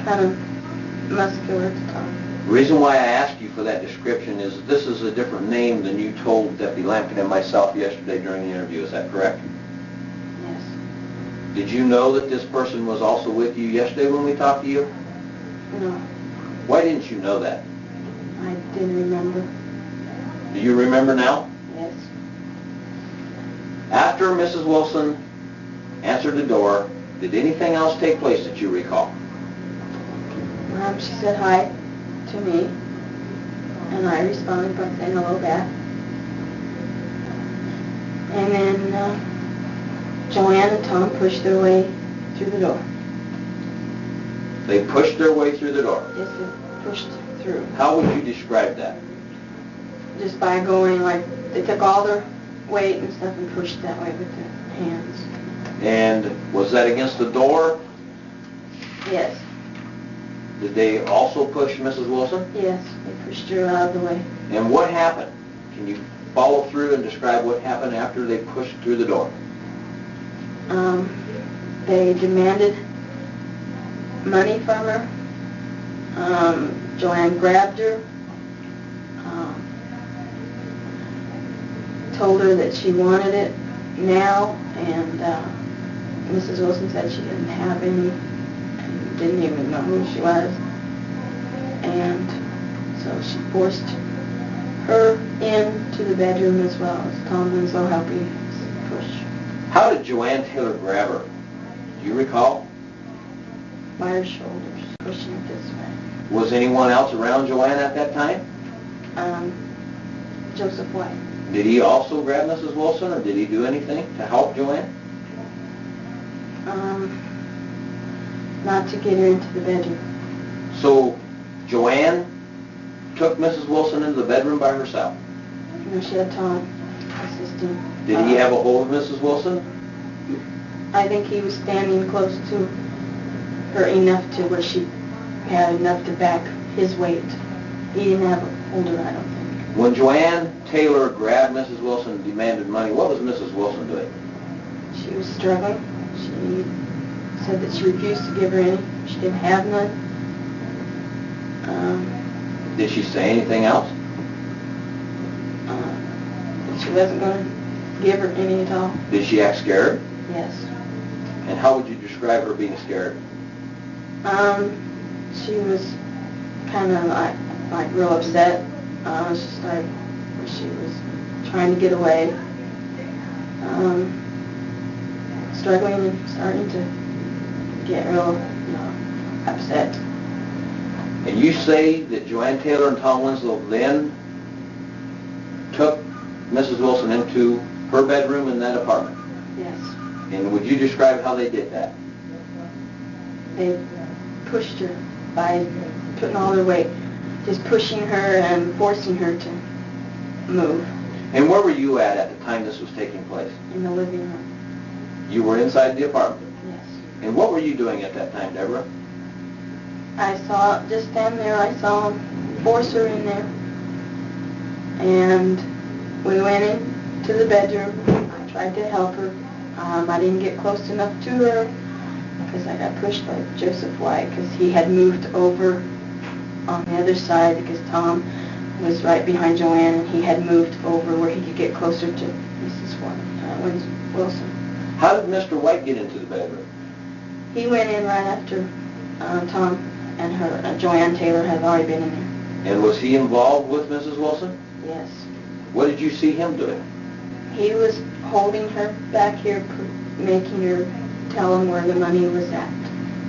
Kind of muscular at the top. The reason why I asked you for that description is this is a different name than you told Deputy Lampkin and myself yesterday during the interview. Is that correct? Yes. Did you know that this person was also with you yesterday when we talked to you? No. Why didn't you know that? I didn't remember. Do you remember now? Yes. After Mrs. Wilson answered the door, did anything else take place that you recall? She said hi to me, and I responded by saying hello back. And then Joanne and Tom pushed their way through the door. They pushed their way through the door. Yes, they pushed through. How would you describe that? just by going, like, they took all their weight and stuff and pushed that way with their hands. And was that against the door? Yes, Did they also push Mrs. Wilson? yes, they pushed her out of the way. And what happened? Can you follow through and describe what happened after they pushed through the door? They demanded money from her. Joanne grabbed her, told her that she wanted it now, and Mrs. Wilson said she didn't have any, and didn't even know who she was, and so she forced her into the bedroom as well as Tom Winslow helping push How did Joanne Taylor grab her? Do you recall? by her shoulders, pushing it this way. Was anyone else around Joanne at that time? Joseph White. Did he also grab Mrs. Wilson, or did he do anything to help Joanne? Not to get her into the bedroom. So Joanne took Mrs. Wilson into the bedroom by herself. No, she had Tom assisting. Did he have a hold of Mrs. Wilson? I think he was standing close to her enough to where she had enough to back his weight. He didn't have a hold of her, I don't think. When Joanne Taylor grabbed Mrs. Wilson and demanded money, what was Mrs. Wilson doing? She was struggling. She said that she refused to give her any. She didn't have none. Did she say anything else? That she wasn't going to give her any at all. Did she act scared? Yes. And how would you describe her being scared? She was kind of like real upset. She was trying to get away, struggling and starting to get real, upset. And you say that Joanne Taylor and Tom Winslow then took Mrs. Wilson into her bedroom in that apartment? Yes. And would you describe how they did that? They pushed her by putting all their weight, just pushing her and forcing her to move And where were you at the time this was taking place? in the living room. You were inside the apartment. Yes. And what were you doing at that time, Deborah? I saw, just stand there, I saw him force her in there. And we went into the bedroom. I tried to help her. I didn't get close enough to her because I got pushed by Joseph White because he had moved over on the other side because Tom was right behind Joanne and he had moved over where he could get closer to Mrs. Wilson. How did Mr. White get into the bedroom? He went in right after Tom and her, Joanne Taylor had already been in there. And was he involved with Mrs. Wilson? Yes. What did you see him doing? He was holding her back here, making her tell him where the money was at.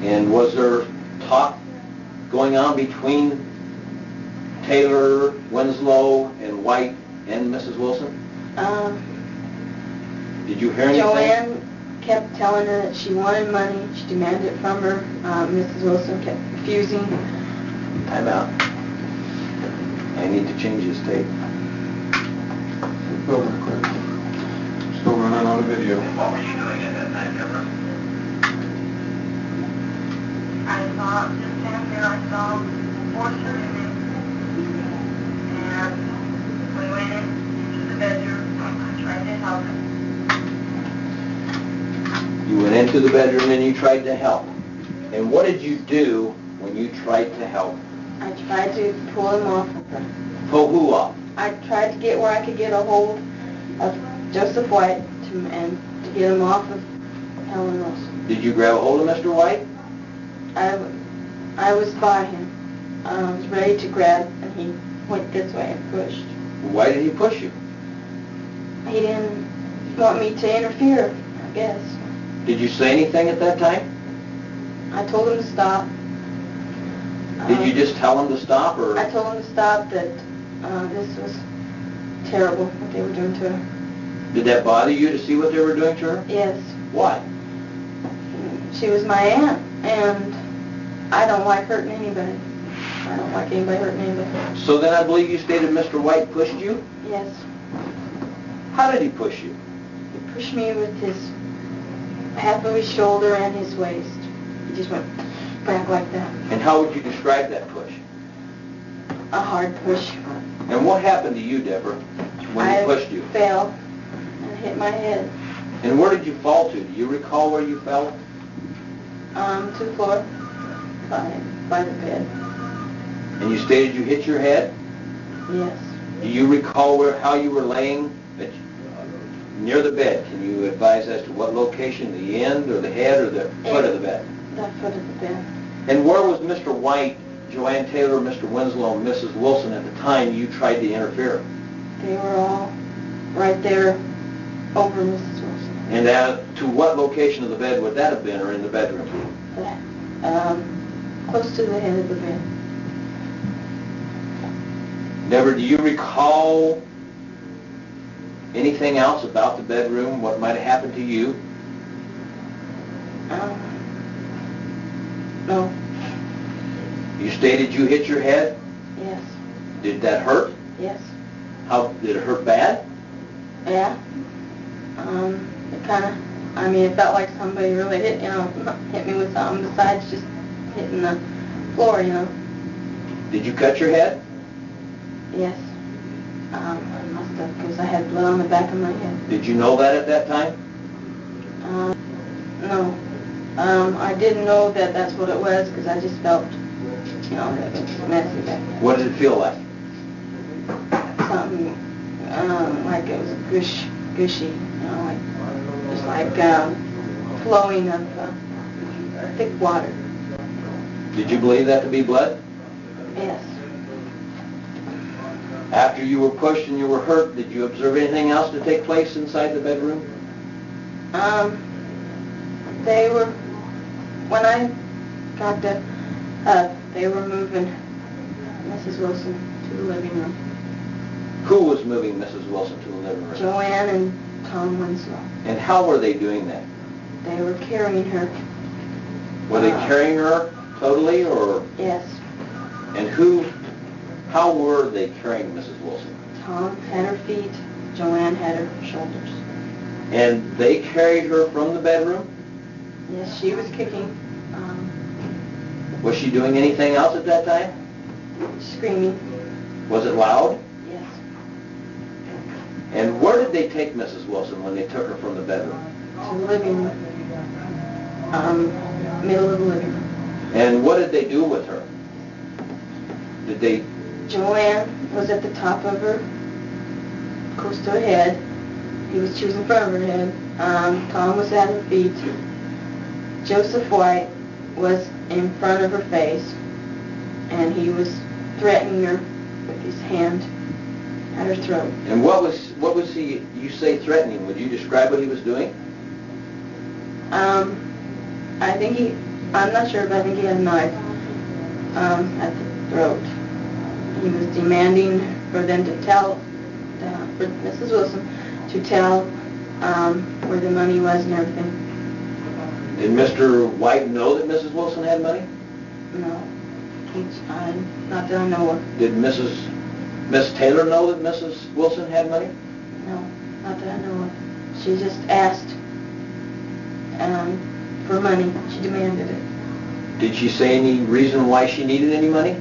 And was there talk going on between Taylor, Winslow, and White and Mrs. Wilson? Did you hear anything? Joanne kept telling her that she wanted money. She demanded it from her. Mrs. Wilson kept refusing. Time out. I need to change this tape. Still running on a video. What were you doing at that time, Deborah? I saw, just stand there, I saw force her in there. And we went into the bedroom. I tried to help her. You went into the bedroom and you tried to help. And what did you do when you tried to help? I tried to pull him off of her. Pull who off? I tried to get where I could get a hold of Joseph White and to get him off of Helen Wilson. Did you grab a hold of Mr. White? I was by him. I was ready to grab, and he went this way and pushed. Why did he push you? He didn't want me to interfere, I guess. Did you say anything at that time? I told him to stop. Did you just tell him to stop, or? I told him to stop, that this was terrible, what they were doing to her. Did that bother you to see what they were doing to her? Yes. Why? She was my aunt, and I don't like hurting anybody. I don't like anybody hurting anybody. So then I believe you stated Mr. White pushed you? Yes. How did he push you? He pushed me with his half of his shoulder and his waist. He just went back like that. And how would you describe that push? A hard push. And what happened to you, Deborah, when he pushed you? I fell and hit my head. And where did you fall to? Do you recall where you fell? To the floor by the bed. And you stated you hit your head? Yes. Do you recall how you were laying near the bed? Can you advise as to what location, the end or the head or the foot of the bed? The foot of the bed. And where was Mr. White, Joanne Taylor, Mr. Winslow, and Mrs. Wilson at the time you tried to interfere? They were all right there over Mrs. Wilson. And to what location of the bed would that have been, or in the bedroom? Close to the head of the bed. Deborah, do you recall anything else about the bedroom, what might have happened to you? No. You stated you hit your head? Yes. Did that hurt? Yes. How did it hurt bad? Yeah. It kind of, it felt like somebody really hit me with something besides just hitting the floor, Did you cut your head? Yes. I must have, because I had blood on the back of my head. Did you know that at that time? No. I didn't know that that's what it was because I just felt, that it was messy back there. What did it feel like? Something, like it was gushy, just like flowing of thick water. Did you believe that to be blood? Yes. After you were pushed and you were hurt, did you observe anything else to take place inside the bedroom? They were, when I got the they were moving Mrs. Wilson to the living room. Who was moving Mrs. Wilson to the living room? Joanne and Tom Winslow. And how were they doing that? They were carrying her. Were they carrying her totally, or? Yes. And how were they carrying Mrs. Wilson? Tom had her feet, Joanne had her shoulders. And they carried her from the bedroom? Yes, she was kicking. Was she doing anything else at that time? Screaming. Was it loud? Yes. And where did they take Mrs. Wilson when they took her from the bedroom? To the living room. Middle of the living room. And what did they do with her? Did they... Joanne was at the top of her, close to her head. She was in front of her head. Tom was at her feet. Joseph White was in front of her face, and he was threatening her with his hand at her throat. And what was he, you say threatening, would you describe what he was doing? I'm not sure, but I think he had a knife at the throat. He was demanding for them to tell, for Mrs. Wilson to tell where the money was and everything. Did Mr. White know that Mrs. Wilson had money? No. Not that I know of. Did Miss Taylor know that Mrs. Wilson had money? No, not that I know of. She just asked for money. She demanded it. Did she say any reason why she needed any money?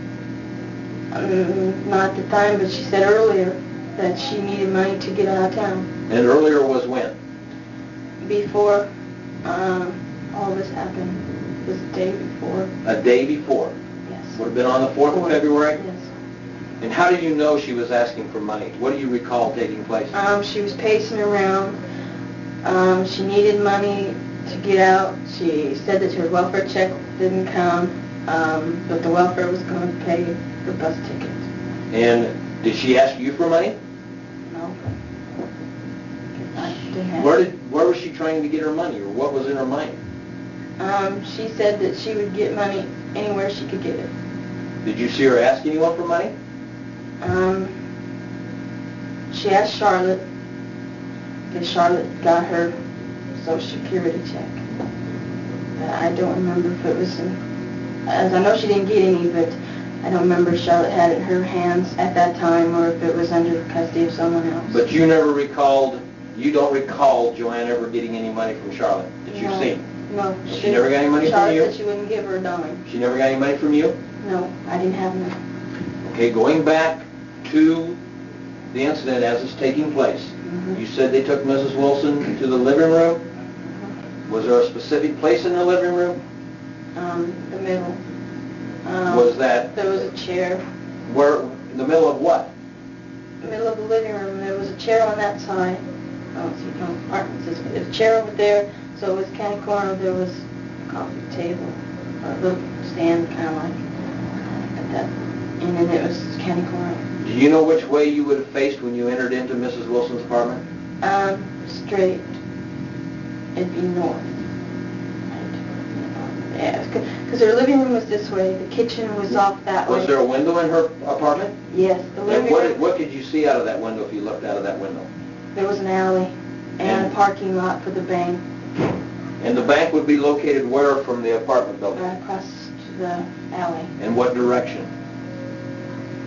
Not at the time, but she said earlier that she needed money to get out of town. And earlier was when? Before all this happened. It was the day before. A day before? Yes. Would have been on the 4th of February? Yes. And how did you know she was asking for money? What do you recall taking place? She was pacing around. She needed money to get out. She said that her welfare check didn't come, but the welfare was going to pay her bus ticket. And did she ask you for money? No. I didn't have Where was she trying to get her money, or what was in her mind? She said that she would get money anywhere she could get it. Did you see her ask anyone for money? She asked Charlotte, because Charlotte got her Social Security check. I don't remember if it was, as I know she didn't get any, but I don't remember if Charlotte had it in her hands at that time or if it was under custody of someone else. But you don't recall Joanne ever getting any money from Charlotte that you've seen? No. She never got any money from Charlotte you? said she wouldn't give her a dime. She never got any money from you? No, I didn't have none. Okay, going back to the incident as it's taking place, you said they took Mrs. Wilson to the living room? Was there a specific place in the living room? The middle. Was that... There was a chair. Where, in the middle of what? The middle of the living room. There was a chair on that side. Oh, see, no, apartments. There's a chair over there, so it was kind of corner. There was a coffee table, or a little stand, kind of like at that. And then it was kind of corner. Do you know which way you would have faced when you entered into Mrs. Wilson's apartment? Straight. It'd be north. Yeah, because her living room was this way. The kitchen was off that way. Was there a window in her apartment? Yes, the living And room. what could you see out of that window if you looked out of that window? There was an alley and a parking lot for the bank. And the bank would be located where from the apartment building? Right across the alley. In what direction?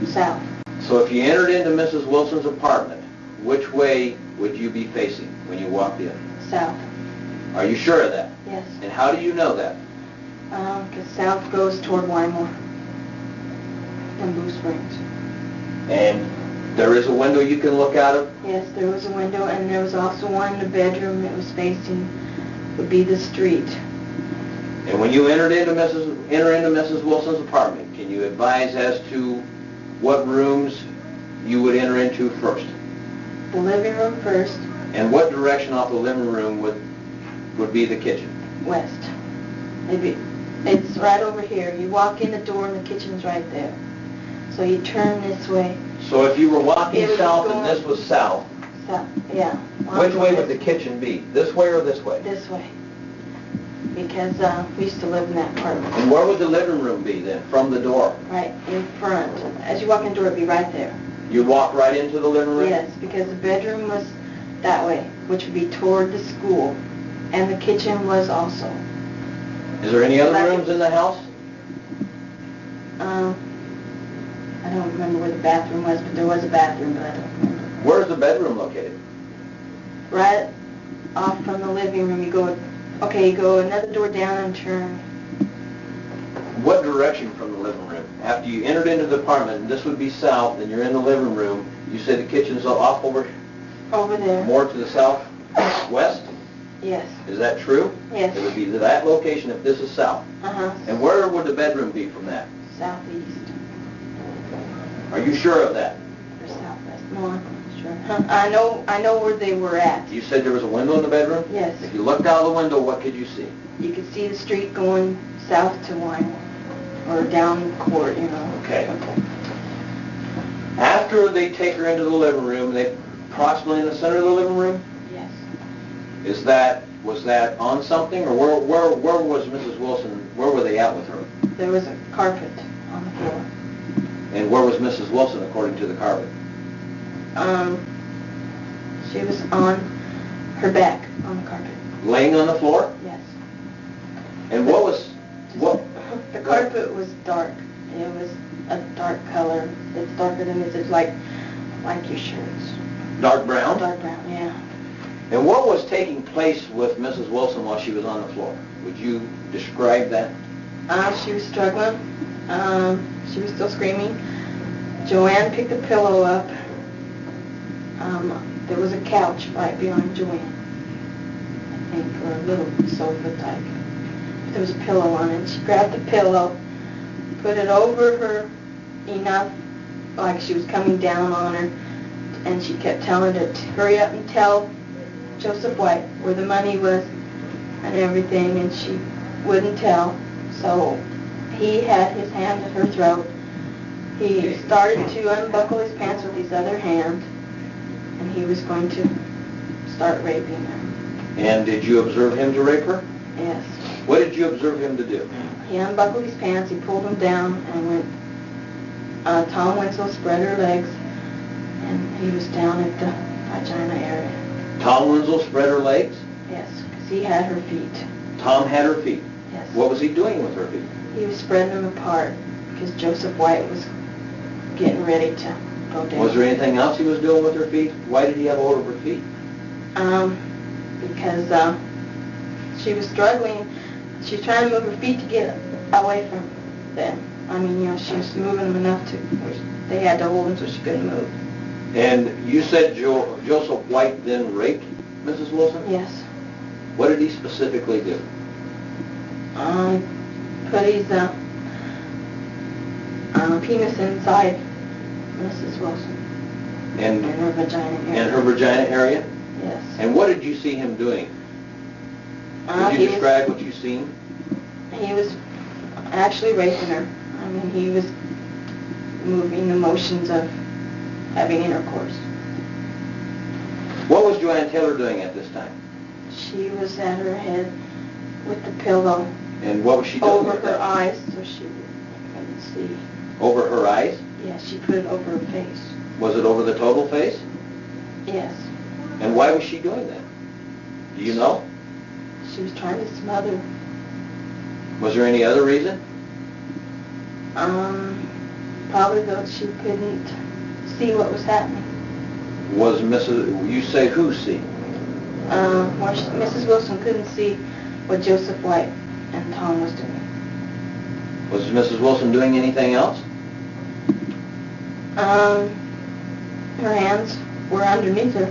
South. So if you entered into Mrs. Wilson's apartment, which way would you be facing when you walked in? South. Are you sure of that? Yes. And how do you know that? Because south goes toward Wymore and Blue Springs. And there is a window you can look out of? Yes, there was a window, and there was also one in the bedroom that was facing, would be the street. And when you enter into Mrs. Wilson's apartment, can you advise as to what rooms you would enter into first? The living room first. And what direction off the living room would be the kitchen? West. It's right over here. You walk in the door and the kitchen's right there. So you turn this way. So if you were walking It was south going- and this was south, South, yeah. which way would the kitchen be? This way or this way? This way. Because we used to live in that apartment. And where would the living room be then, from the door? Right in front. As you walk in the door, it'd be right there. You walk right into the living room? Yes, because the bedroom was that way, which would be toward the school. And the kitchen was also. Is there any other rooms in the house? I don't remember where the bathroom was, but there was a bathroom, but I don't remember. Where's the bedroom located? Right off from the living room, you go another door down and turn. What direction from the living room? After you entered into the apartment, and this would be south, and you're in the living room, you said the kitchen's off over there. more to the southwest? Yes. Is that true? Yes. It would be to that location if this is south. Uh-huh. And where would the bedroom be from that? Southeast. Are you sure of that? Or southwest. No, I'm not sure. I know where they were at. You said there was a window in the bedroom? Yes. If you looked out of the window, what could you see? You could see the street going south to Wymore. Or down court, you know. Okay. After they take her into the living room, they approximately in the center of the living room? Yes. Was that on something, or where was Mrs. Wilson, where were they at with her? There was a carpet on the floor. And where was Mrs. Wilson according to the carpet? She was on her back on the carpet. Laying on the floor? Yes. And what? The carpet was dark. It was a dark color. It's darker than this. It's like your shirts. Dark brown? Dark brown, yeah. And what was taking place with Mrs. Wilson while she was on the floor? Would you describe that? She was struggling. She was still screaming. Joanne picked the pillow up. There was a couch right behind Joanne, I think, or a little sofa type. There was a pillow on it. She grabbed the pillow, put it over her enough, like she was coming down on her, and she kept telling her to hurry up and tell Joseph White where the money was and everything, and she wouldn't tell. So he had his hand at her throat. He started to unbuckle his pants with his other hand, and he was going to start raping her. And did you observe him to rape her? Yes. What did you observe him to do? He unbuckled his pants, he pulled them down, and went, Tom Winslow spread her legs, and he was down at the vagina area. Tom Winslow spread her legs? Yes, because he had her feet. Tom had her feet? Yes. What was he doing with her feet? He was spreading them apart. because Joseph White was getting ready to go down. Was there anything else he was doing with her feet? Why did he have hold of her feet? Because she was struggling. She was trying to move her feet to get away from them. I mean, you know, she was moving them enough to where they had to hold them so she couldn't move. And you said Joseph White then raped Mrs. Wilson? Yes. What did he specifically do? Put his penis inside Mrs. Wilson. And in her vagina area. In her vagina area? Yes. And what did you see him doing? Could you describe what you seen? He was actually raping her. I mean, he was moving the motions of having intercourse. What was Joanne Taylor doing at this time? She was at her head with the pillow. And what was she doing? Over her eyes so she couldn't see. Over her eyes? Yes, she put it over her face. Was it over the total face? Yes. And why was she doing that? Do you know? She was trying to smother. Was there any other reason? Probably though she couldn't see what was happening. Was you say who see? Mrs. Wilson couldn't see what Joseph White and Tom was doing. Was Mrs. Wilson doing anything else? Her hands were underneath her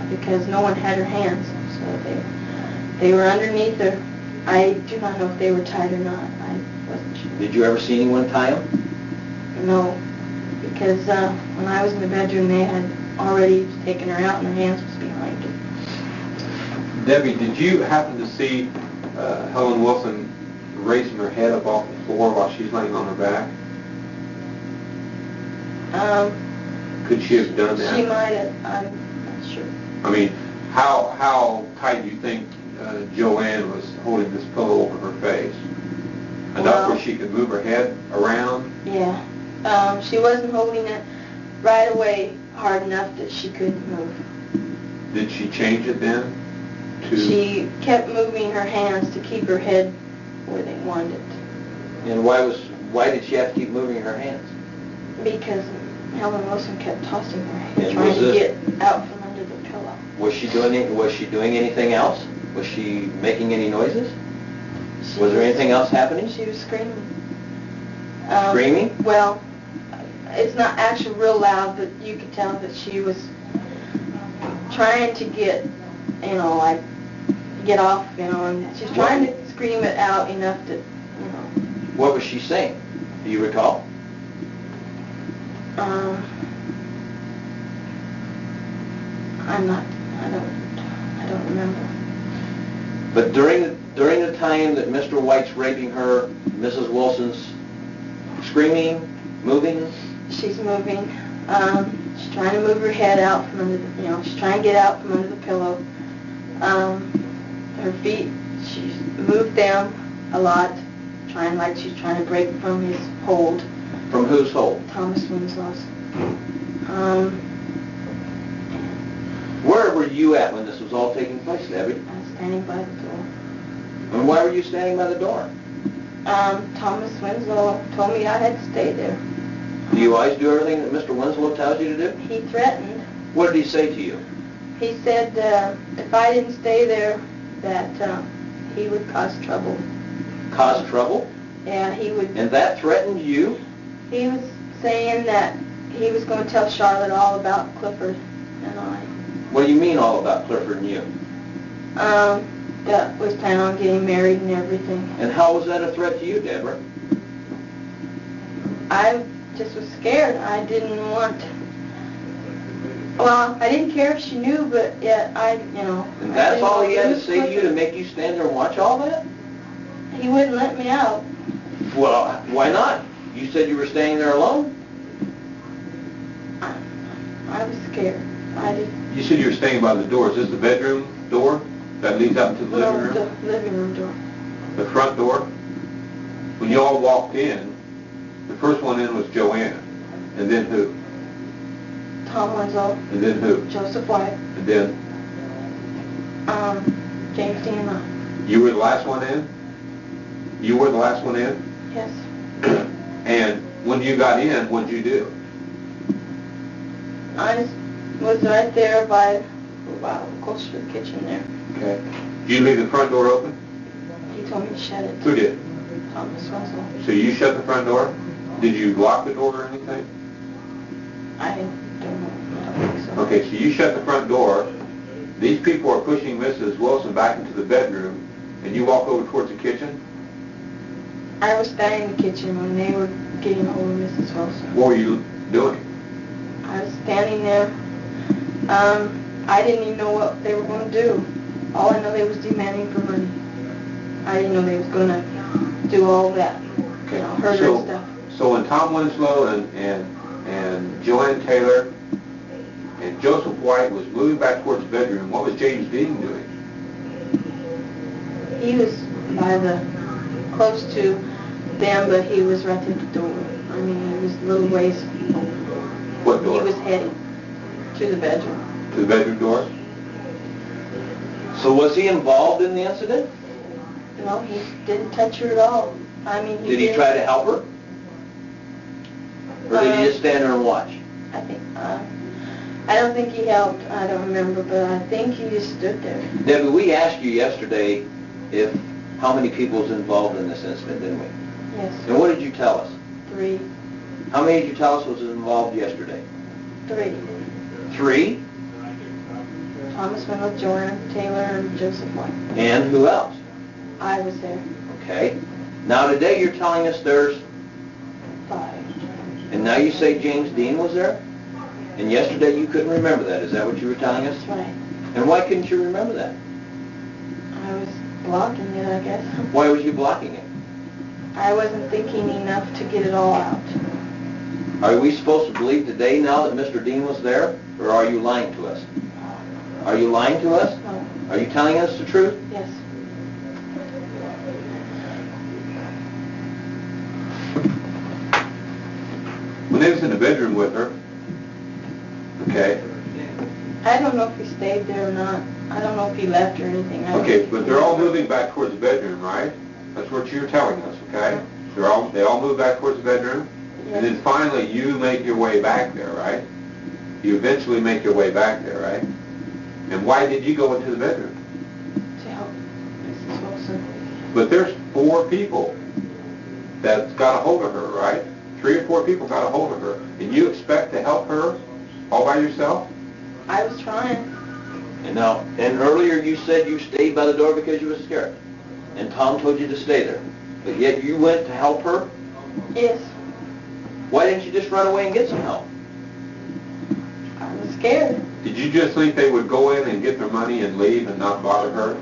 because no one had her hands, so they were underneath her. I do not know if they were tied or not. I wasn't sure. Did you ever see anyone tie them? No, because when I was in the bedroom, they had already taken her out and her hands was behind her. Debbie, did you happen to see Helen Wilson raising her head up off the floor while she's laying on her back? Could she have done that? She might have. I'm not sure. I mean, how tight do you think Joanne was holding this pillow over her face? Enough where she could move her head around? Yeah. She wasn't holding it right away hard enough that she couldn't move. Did she change it then? She kept moving her hands to keep her head where they wanted it. And why did she have to keep moving her hands? Because Helen Wilson kept tossing her head, And trying to get out from under the pillow. Was she doing anything else? Was she making any noises? Was there anything else happening? She was screaming. Screaming? Well, it's not actually real loud, but you could tell that she was trying to get, like, get off, and she's trying to scream it out enough that, What was she saying? Do you recall? I don't remember. But during the time that Mr. White's raping her, Mrs. Wilson's screaming, moving? She's moving. She's trying to move her head out from under she's trying to get out from under the pillow. Her feet, she's moved them a lot, she's trying to break from his hold. From whose hold? Thomas Winslow's. Where were you at when this was all taking place, Debbie? I was standing by the door. And why were you standing by the door? Thomas Winslow told me I had to stay there. Do you always do everything that Mr. Winslow tells you to do? He threatened. What did he say to you? He said if I didn't stay there, that he would cause trouble. Cause trouble? Yeah, he would. And that threatened you? He was saying that he was going to tell Charlotte all about Clifford and I. What do you mean all about Clifford and you? That we plan on getting married and everything. And how was that a threat to you, Deborah? I just was scared. I didn't want... Well, I didn't care if she knew, but yet And that's all he had to say to you to make you stand there and watch all that? He wouldn't let me out. Well, why not? You said you were staying there alone? I was scared. You said you were staying by the door. Is this the bedroom door that leads out into the living room? The living room door. The front door? When you all walked in, the first one in was Joanne. And then who? Tom Winslow. And then who? Joseph White. And then? James Dean and I. You were the last one in? You were the last one in? Yes. And when you got in, what'd you do? I was right there by, wow, close to the kitchen there. Okay. Did you leave the front door open? He told me to shut it. Who did? Thomas Russell. So you shut the front door? Did you lock the door or anything? I don't know. I don't think so. Okay, so you shut the front door. These people are pushing Mrs. Wilson back into the bedroom, and you walk over towards the kitchen? I was standing in the kitchen when they were getting hold of Mrs. Wilson. What were you doing? I was standing there. I didn't even know what they were going to do. All I know, they was demanding for money. I didn't know they was going to do all that, you know, hurt her and stuff. So when Tom Winslow and Joanne Taylor and Joseph White was moving back towards the bedroom, what was James Dean doing? He was by close to them, but he was right at the door. I mean, he was a little ways. What door? He was heading to the bedroom. To the bedroom door? So was he involved in the incident? No, he didn't touch her at all. I mean, Did he try to help her? Or did he just stand there and watch? I think, I don't think he helped. I don't remember, but I think he just stood there. Debbie, we asked you yesterday how many people was involved in this incident, didn't we? Yes. And what did you tell us? 3. How many did you tell us was involved yesterday? 3. 3? Thomas went with Joanne Taylor and Joseph White. And who else? I was there. Okay. Now today you're telling us there's 5. And now you say James Dean was there? And yesterday you couldn't remember that. Is that what you were telling us? That's right. And why couldn't you remember that? I was blocking it, I guess. Why was you blocking it? I wasn't thinking enough to get it all out. Are we supposed to believe today now that Mr. Dean was there? Or are you lying to us? Are you lying to us? No. Are you telling us the truth? Yes. When they was in the bedroom with her, okay, I don't know if he stayed there or not. I don't know if he left or anything. okay, but they're all moving back towards the bedroom, right? That's what you're telling us, okay? They all move back towards the bedroom, Yes. and then finally you make your way back there, right? You eventually make your way back there, right? And why did you go into the bedroom? To help Mrs. Wilson. But there's 4 people that's got a hold of her, right? 3 or 4 people got a hold of her, and you expect to help her all by yourself? I was trying. And earlier you said you stayed by the door because you were scared. And Tom told you to stay there. But yet you went to help her? Yes. Why didn't you just run away and get some help? I was scared. Did you just think they would go in and get their money and leave and not bother her?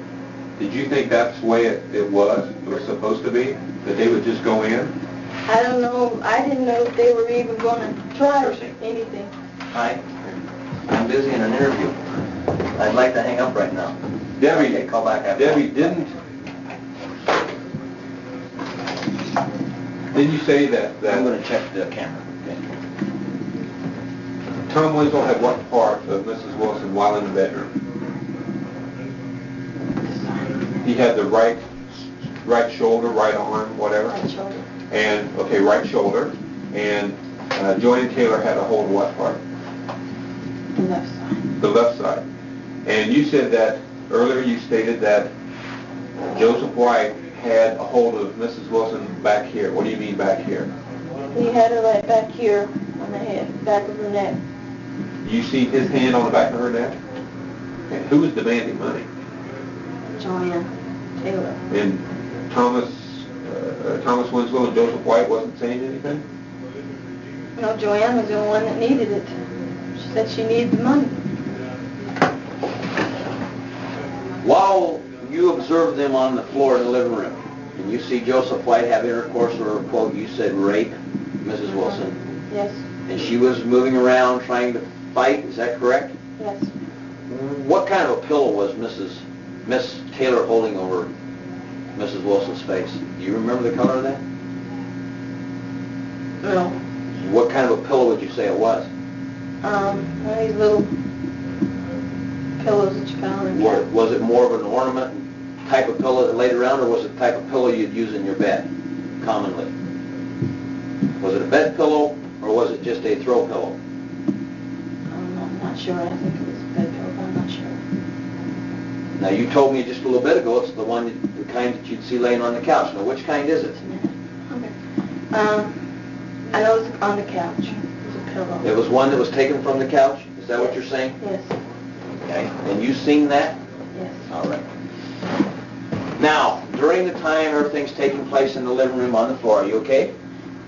Did you think that's the way it was supposed to be? That they would just go in? I don't know. I didn't know if they were even going to try anything. Hi. I'm busy in an interview. I'd like to hang up right now. Debbie, Okay, call back after. Debbie, didn't you say that I'm going to check the camera. Okay. Tom Winslow had what part of Mrs. Wilson while in the bedroom? He had the right shoulder, right arm, whatever? Right shoulder. And, okay, right shoulder. And Joanne Taylor had a hold of what part? The left side. The left side. And you said that, earlier you stated that Joseph White had a hold of Mrs. Wilson back here. What do you mean back here? He had her right back here on the head, back of her neck. You see his hand on the back of her neck? And who was demanding money? Joanne Taylor. And Thomas Winslow and Joseph White wasn't saying anything? No, Joanne was the only one that needed it. She said she needed the money. While you observed them on the floor in the living room, and you see Joseph White have intercourse with her, quote, you said rape Mrs. Wilson. Yes. And she was moving around trying to fight, is that correct? Yes. What kind of a pillow was Miss Taylor holding over Mrs. Wilson's face? Do you remember the color of that? No. What kind of a pillow would you say it was? One of these little pillows that you found. Was it more of an ornament type of pillow that laid around, or was it the type of pillow you'd use in your bed commonly? Was it a bed pillow, or was it just a throw pillow? I'm not sure. I think it was a bed pillow, but I'm not sure. Now, you told me just a little bit ago it's the kind that you'd see laying on the couch. Now, which kind is it? Okay. I know it was on the couch. It was a pillow. It was one that was taken from the couch? Is that what you're saying? Yes. Okay. And you seen that? Yes. All right. Now, during the time everything's taking place in the living room on the floor, are you okay?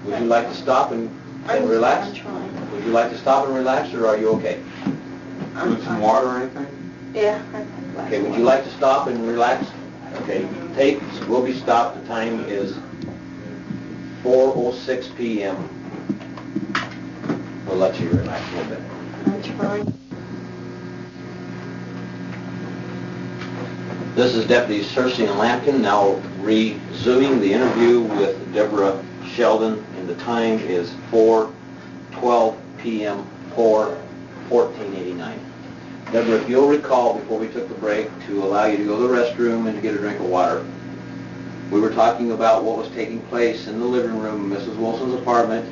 Would you like to stop and relax? I'm trying. Would you like to stop and relax, or are you okay? Need some water or anything? Yeah. Okay, would you like to stop and relax? Okay, tape will be stopped. The time is 4:06 p.m. We'll let you relax a little bit. I'm trying. This is Deputy Cersei and Lampkin now resuming the interview with Debra Shelden, and the time is 4:12 p.m. 4/14/89. Debra, if you'll recall before we took the break to allow you to go to the restroom and to get a drink of water, we were talking about what was taking place in the living room of Mrs. Wilson's apartment.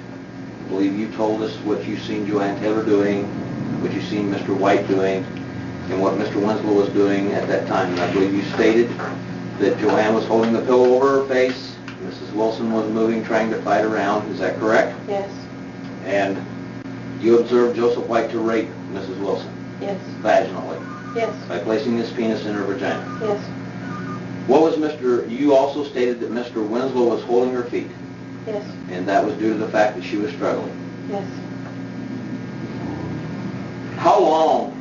I believe you told us what you seen Joanne Taylor doing, what you seen Mr. White doing, and what Mr. Winslow was doing at that time. And I believe you stated that Joanne was holding the pillow over her face, Mrs. Wilson was moving, trying to fight around. Is that correct? Yes. And you observed Joseph White to rape Mrs. Wilson Yes. vaginally Yes. by placing his penis in her vagina. Yes. What was you also stated that Mr. Winslow was holding her feet, Yes. and that was due to the fact that she was struggling. Yes. How long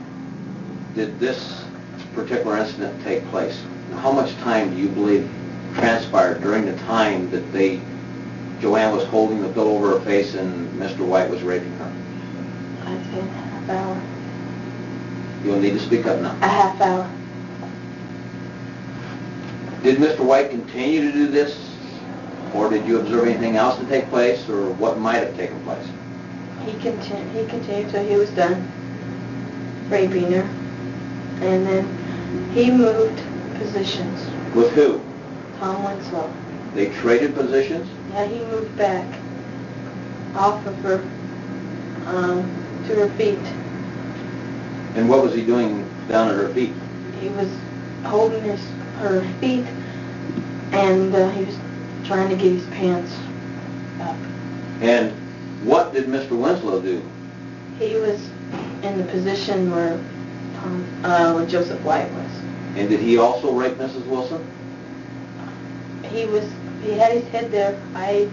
did this particular incident take place? How much time do you believe transpired during the time that Joanne was holding the pillow over her face and Mr. White was raping her? I'd say a half hour. You'll need to speak up now. A half hour. Did Mr. White continue to do this, or did you observe anything else to take place, or what might have taken place? He continued till he was done raping her, and then he moved positions. With who? Tom Winslow. They traded positions? Yeah, he moved back off of her to her feet. And what was he doing down at her feet? He was holding her feet, and he was trying to get his pants up. And what did Mr. Winslow do? He was in the position where Joseph White was. And did he also rape Mrs. Wilson? He had his head there. I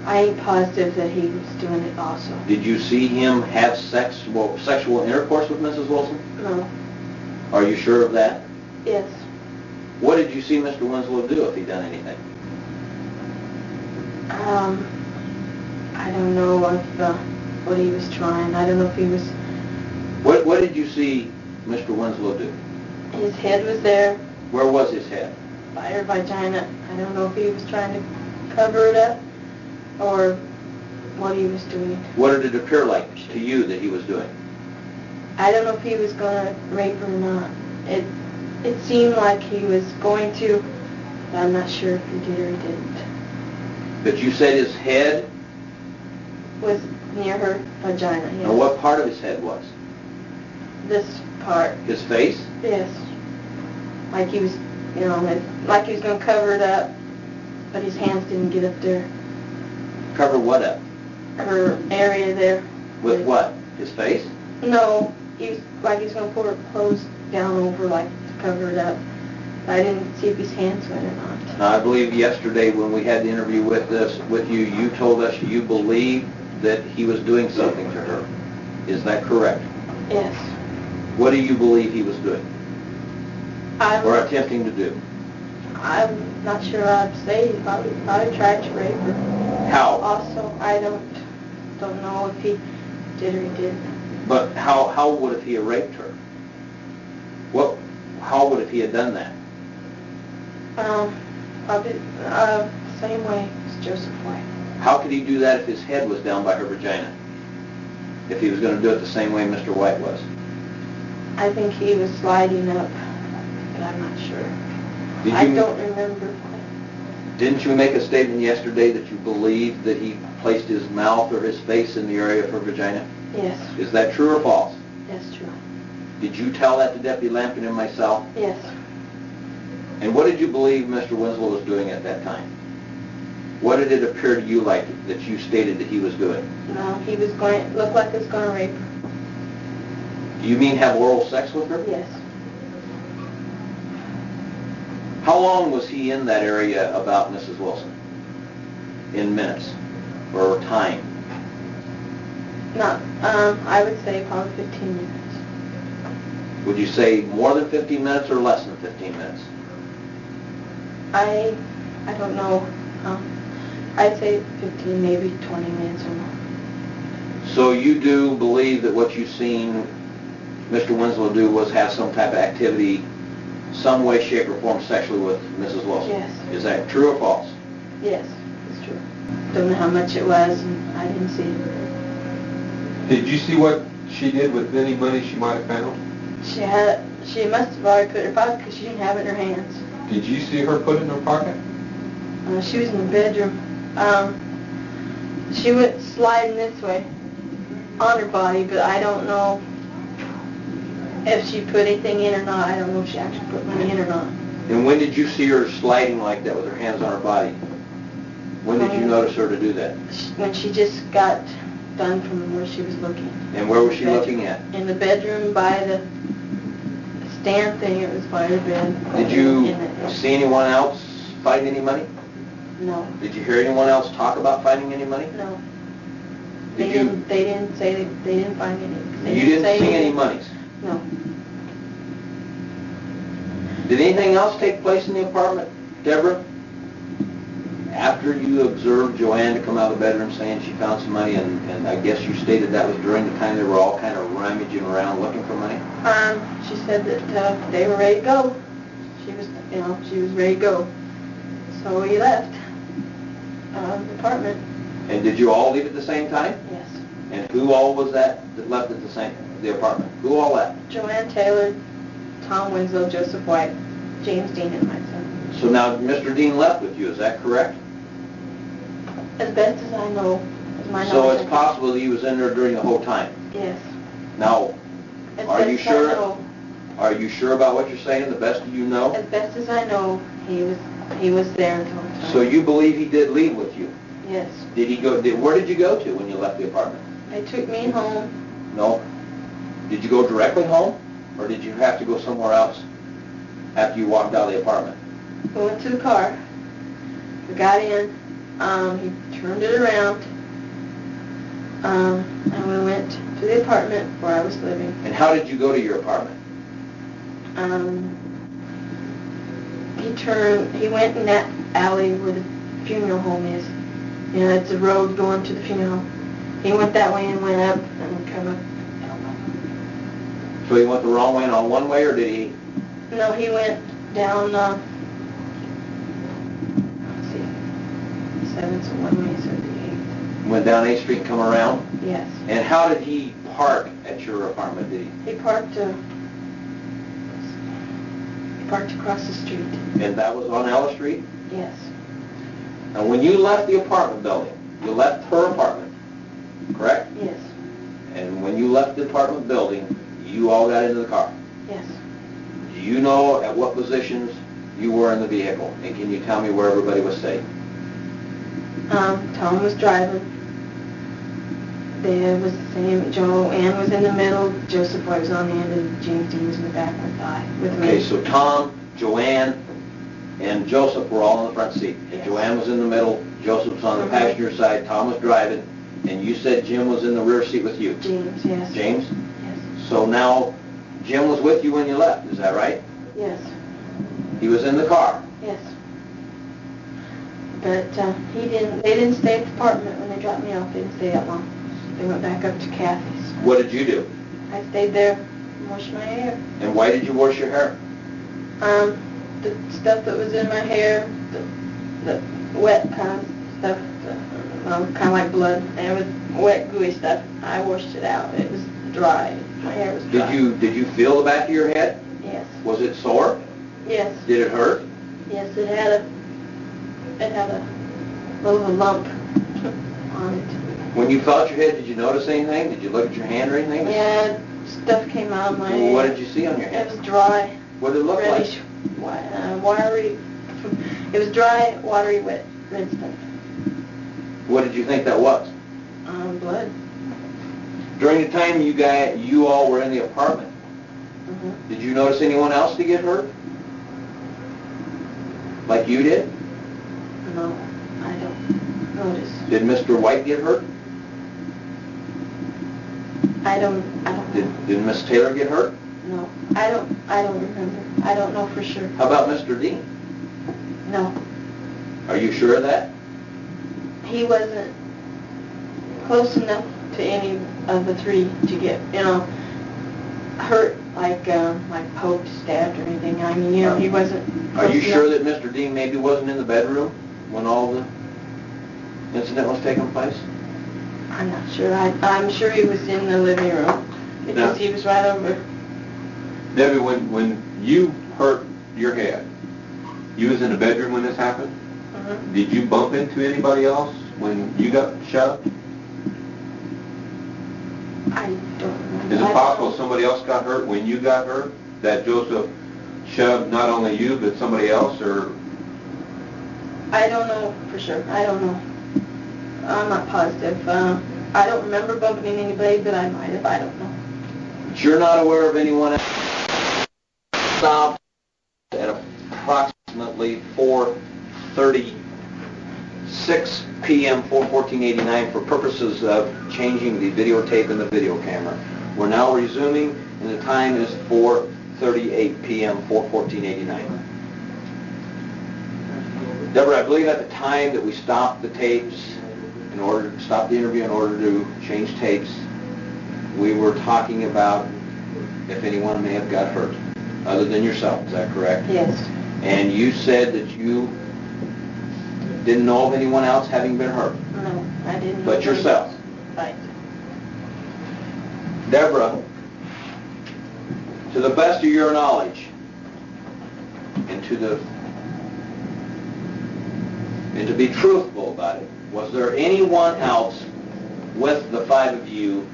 ain't positive that he was doing it also. Did you see him have sexual intercourse with Mrs. Wilson? No. Are you sure of that? Yes. What did you see Mr. Winslow do if he done anything? I don't know what he was trying. I don't know if he was... What did you see Mr. Winslow do? His head was there Where was his head? by her vagina. I don't know if he was trying to cover it up or what he was doing. What did it appear like to you that he was doing? I don't know if he was going to rape her or not. It seemed like he was going to, but I'm not sure if he did or he didn't. But you said his head? Was near her vagina, yes. And what part of his head was? This part. His face? Yes. Like he was, like he was going to cover it up, but his hands didn't get up there. Cover what up? Her area there. With what? His face? No, he was like he was going to pull her clothes down over, like to cover it up. I didn't see if his hands went or not. Now, I believe yesterday when we had the interview with you, you told us you believed that he was doing something to her. Is that correct? Yes. What do you believe he was doing or I'm attempting to do? not sure I'd say. He probably tried to rape her. How? Also, I don't know if he did or he didn't. But how would he have raped her? How would he have done that? Probably same way as Joseph White. How could he do that if his head was down by her vagina? If he was going to do it the same way Mr. White was? I think he was sliding up, but I'm not sure. I don't remember. Didn't you make a statement yesterday that you believed that he placed his mouth or his face in the area of her vagina? Yes. Is that true or false? That's true. Did you tell that to Deputy Lampkin and myself? Yes. And what did you believe Mr. Winslow was doing at that time? What did it appear to you like that you stated that he was doing? No, he was going, looked like he was going to rape her. Do you mean have oral sex with her? Yes. How long was he in that area about Mrs. Wilson? In minutes or time? Not, I would say probably 15 minutes. Would you say more than 15 minutes or less than 15 minutes? I don't know. I'd say 15, maybe 20 minutes or more. So you do believe that what you've seen Mr. Winslow do was have some type of activity, some way, shape, or form sexually with Mrs. Wilson? Yes. Is that true or false? Yes, it's true. Don't know how much it was, and I didn't see it. Did you see what she did with any money she might have found? She must have already put it in her pocket because she didn't have it in her hands. Did you see her put it in her pocket? She was in the bedroom. She went sliding this way on her body, but I don't know if she put anything in or not. I don't know if she actually put money in or not. And when did you see her sliding like that with her hands on her body? When did you notice her to do that? When she just got done from where she was looking. And where was she looking at? In the bedroom by the stand thing. It was by her bed. Did you see anyone else find any money? No. Did you hear anyone else talk about finding any money? No. Did They didn't say they didn't find any. You didn't see any monies? No. Did anything else take place in the apartment, Deborah? After you observed Joanne to come out of the bedroom saying she found some money, and I guess you stated that was during the time they were all kind of rummaging around looking for money? She said that they were ready to go. She was ready to go. So we left the apartment. And did you all leave at the same time? Yes. And who all was that left at the apartment? Who all left? Joanne Taylor, Tom Winslow, Joseph White, James Dean, and my son. So now Mr. Dean left with you, is that correct? As best as I know, as my So knowledge. it's possible that he was in there during the whole time? Yes. Now, As are best you as I sure? know- Are you sure about what you're saying, the best you know? As best as I know, he was there the whole time. So you believe he did leave with you? Yes. Did he go? Where did you go to when you left the apartment? They took me home. No. Did you go directly home, or did you have to go somewhere else after you walked out of the apartment? We went to the car. We got in. He turned it around. And we went to the apartment where I was living. And how did you go to your apartment? He went in that alley where the funeral home is. You know, it's a road going to the funeral home. He went that way and went up and come up. So he went the wrong way and on one way, or did he? No, he went down, let's see, 7th, so one way, so the 8th. Went down 8th Street and come around? Yes. And how did he park at your apartment? Did he? He parked across the street. And that was on Ella Street? Yes. And when you left the apartment building, you left her apartment, correct? Yes. And when you left the apartment building, you all got into the car. Yes. Do you know at what positions you were in the vehicle? And can you tell me where everybody was sitting? Tom was driving. Dad was the same. Joanne was in the middle. Joseph White was on the end, and James Dean was in the back with me. Okay, so Tom, Joanne, and Joseph were all in the front seat. And Yes. Joanne was in the middle, Joseph was on the passenger side, Tom was driving, and you said Jim was in the rear seat with you. James, yes. James? Yes. So now, Jim was with you when you left, is that right? Yes. He was in the car. Yes. But they didn't stay at the apartment when they dropped me off. They didn't stay that long. They went back up to Kathy's. What did you do? I stayed there and washed my hair. And why did you wash your hair? The stuff that was in my hair, the wet kind of stuff, kind of like blood, and it was wet, gooey stuff. I washed it out. It was dry. My hair was dry. Did you feel the back of your head? Yes. Was it sore? Yes. Did it hurt? Yes, it had it had a little lump on it. When you felt your head, did you notice anything? Did you look at your hand or anything? Yeah, stuff came out of my hand. What did you see on your It hand? was dry. What did it look reddish, wiry. It was dry, watery, wet, red stuff. What did you think that was? Blood. During the time you all were in the apartment, did you notice anyone else to get hurt? Like you did? No, I don't notice. Did Mr. White get hurt? I don't know. Did Miss Taylor get hurt? No, I don't remember. I don't know for sure. How about Mr. Dean? No. Are you sure of that? He wasn't close enough to any of the three to get, hurt like poked, stabbed, or anything. I mean, he wasn't. Are you close sure enough. that Mr. Dean maybe wasn't in the bedroom when all the incident was taking place? I'm not sure. I'm sure he was in the living room because he was right over. Debbie, when you hurt your head, you was in the bedroom when this happened? Did you bump into anybody else when you got shoved? I don't know. Is it possible somebody else got hurt when you got hurt? That Joseph shoved not only you, but somebody else, or? I don't know for sure. I don't know. I'm not positive. I don't remember bumping into anybody, but I might have. I don't know. But you're not aware of anyone else stopped at approximately 4:36 p.m. 4/14/89 for purposes of changing the videotape and the video camera. We're now resuming, and the time is 4:38 p.m. 4/14/89. Deborah, I believe at the time that we stopped the tapes, in order to stop the interview in order to change tapes, we were talking about if anyone may have got hurt, other than yourself. Is that correct? Yes. And you said that you didn't know of anyone else having been hurt. No, I didn't. But yourself. Right. Deborah, to the best of your knowledge, and to be truthful about it, was there anyone else with the five of you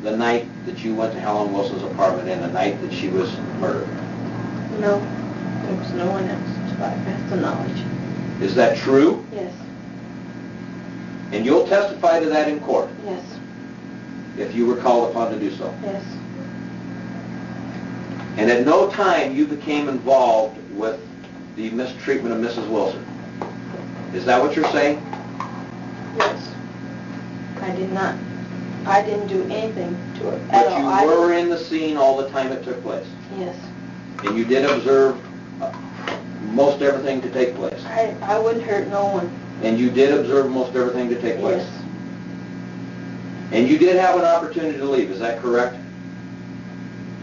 the night that you went to Helen Wilson's apartment and the night that she was murdered? No, there was no one else to my best of knowledge. Is that true? Yes. And you'll testify to that in court Yes. if you were called upon to do so. Yes. And at no time you became involved with the mistreatment of Mrs. Wilson. Is that what you're saying? Yes. I did not. I didn't do anything to her at all. But you were in the scene all the time it took place. Yes. And you did observe most everything to take place. I wouldn't hurt no one. And you did observe most everything to take place. Yes. And you did have an opportunity to leave, is that correct?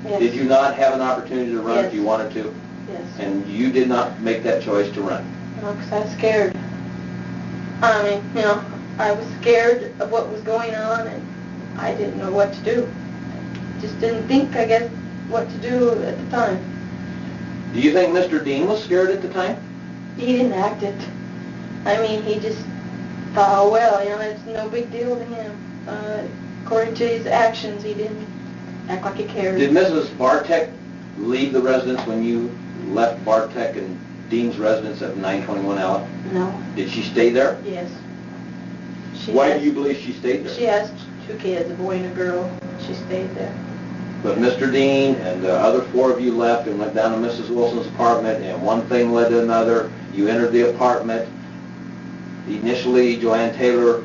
Yes. Did you not have an opportunity to run if Yes. you wanted to? Yes. And you did not make that choice to run? No, because I was scared. I mean, I was scared of what was going on, and I didn't know what to do. Just didn't think, I guess, what to do at the time. Do you think Mr. Dean was scared at the time? He didn't act it. I mean, he just thought, oh, well, it's no big deal to him. According to his actions, he didn't act like he cared. Did Mrs. Bartek leave the residence when you left Bartek and Dean's residence at 921 Allen? No. Did she stay there? Yes. Why do you believe she stayed there? She has two kids, a boy and a girl. She stayed there. But Mr. Dean and the other four of you left and went down to Mrs. Wilson's apartment, and one thing led to another. You entered the apartment. Initially, Joanne Taylor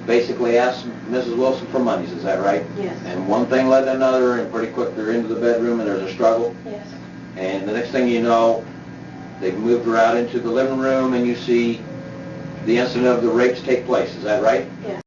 basically asked Mrs. Wilson for monies, is that right? Yes. And one thing led to another, and pretty quick they're into the bedroom and there's a struggle. Yes. And the next thing you know, they've moved her out into the living room and you see the incident of the rapes take place, is that right? Yes.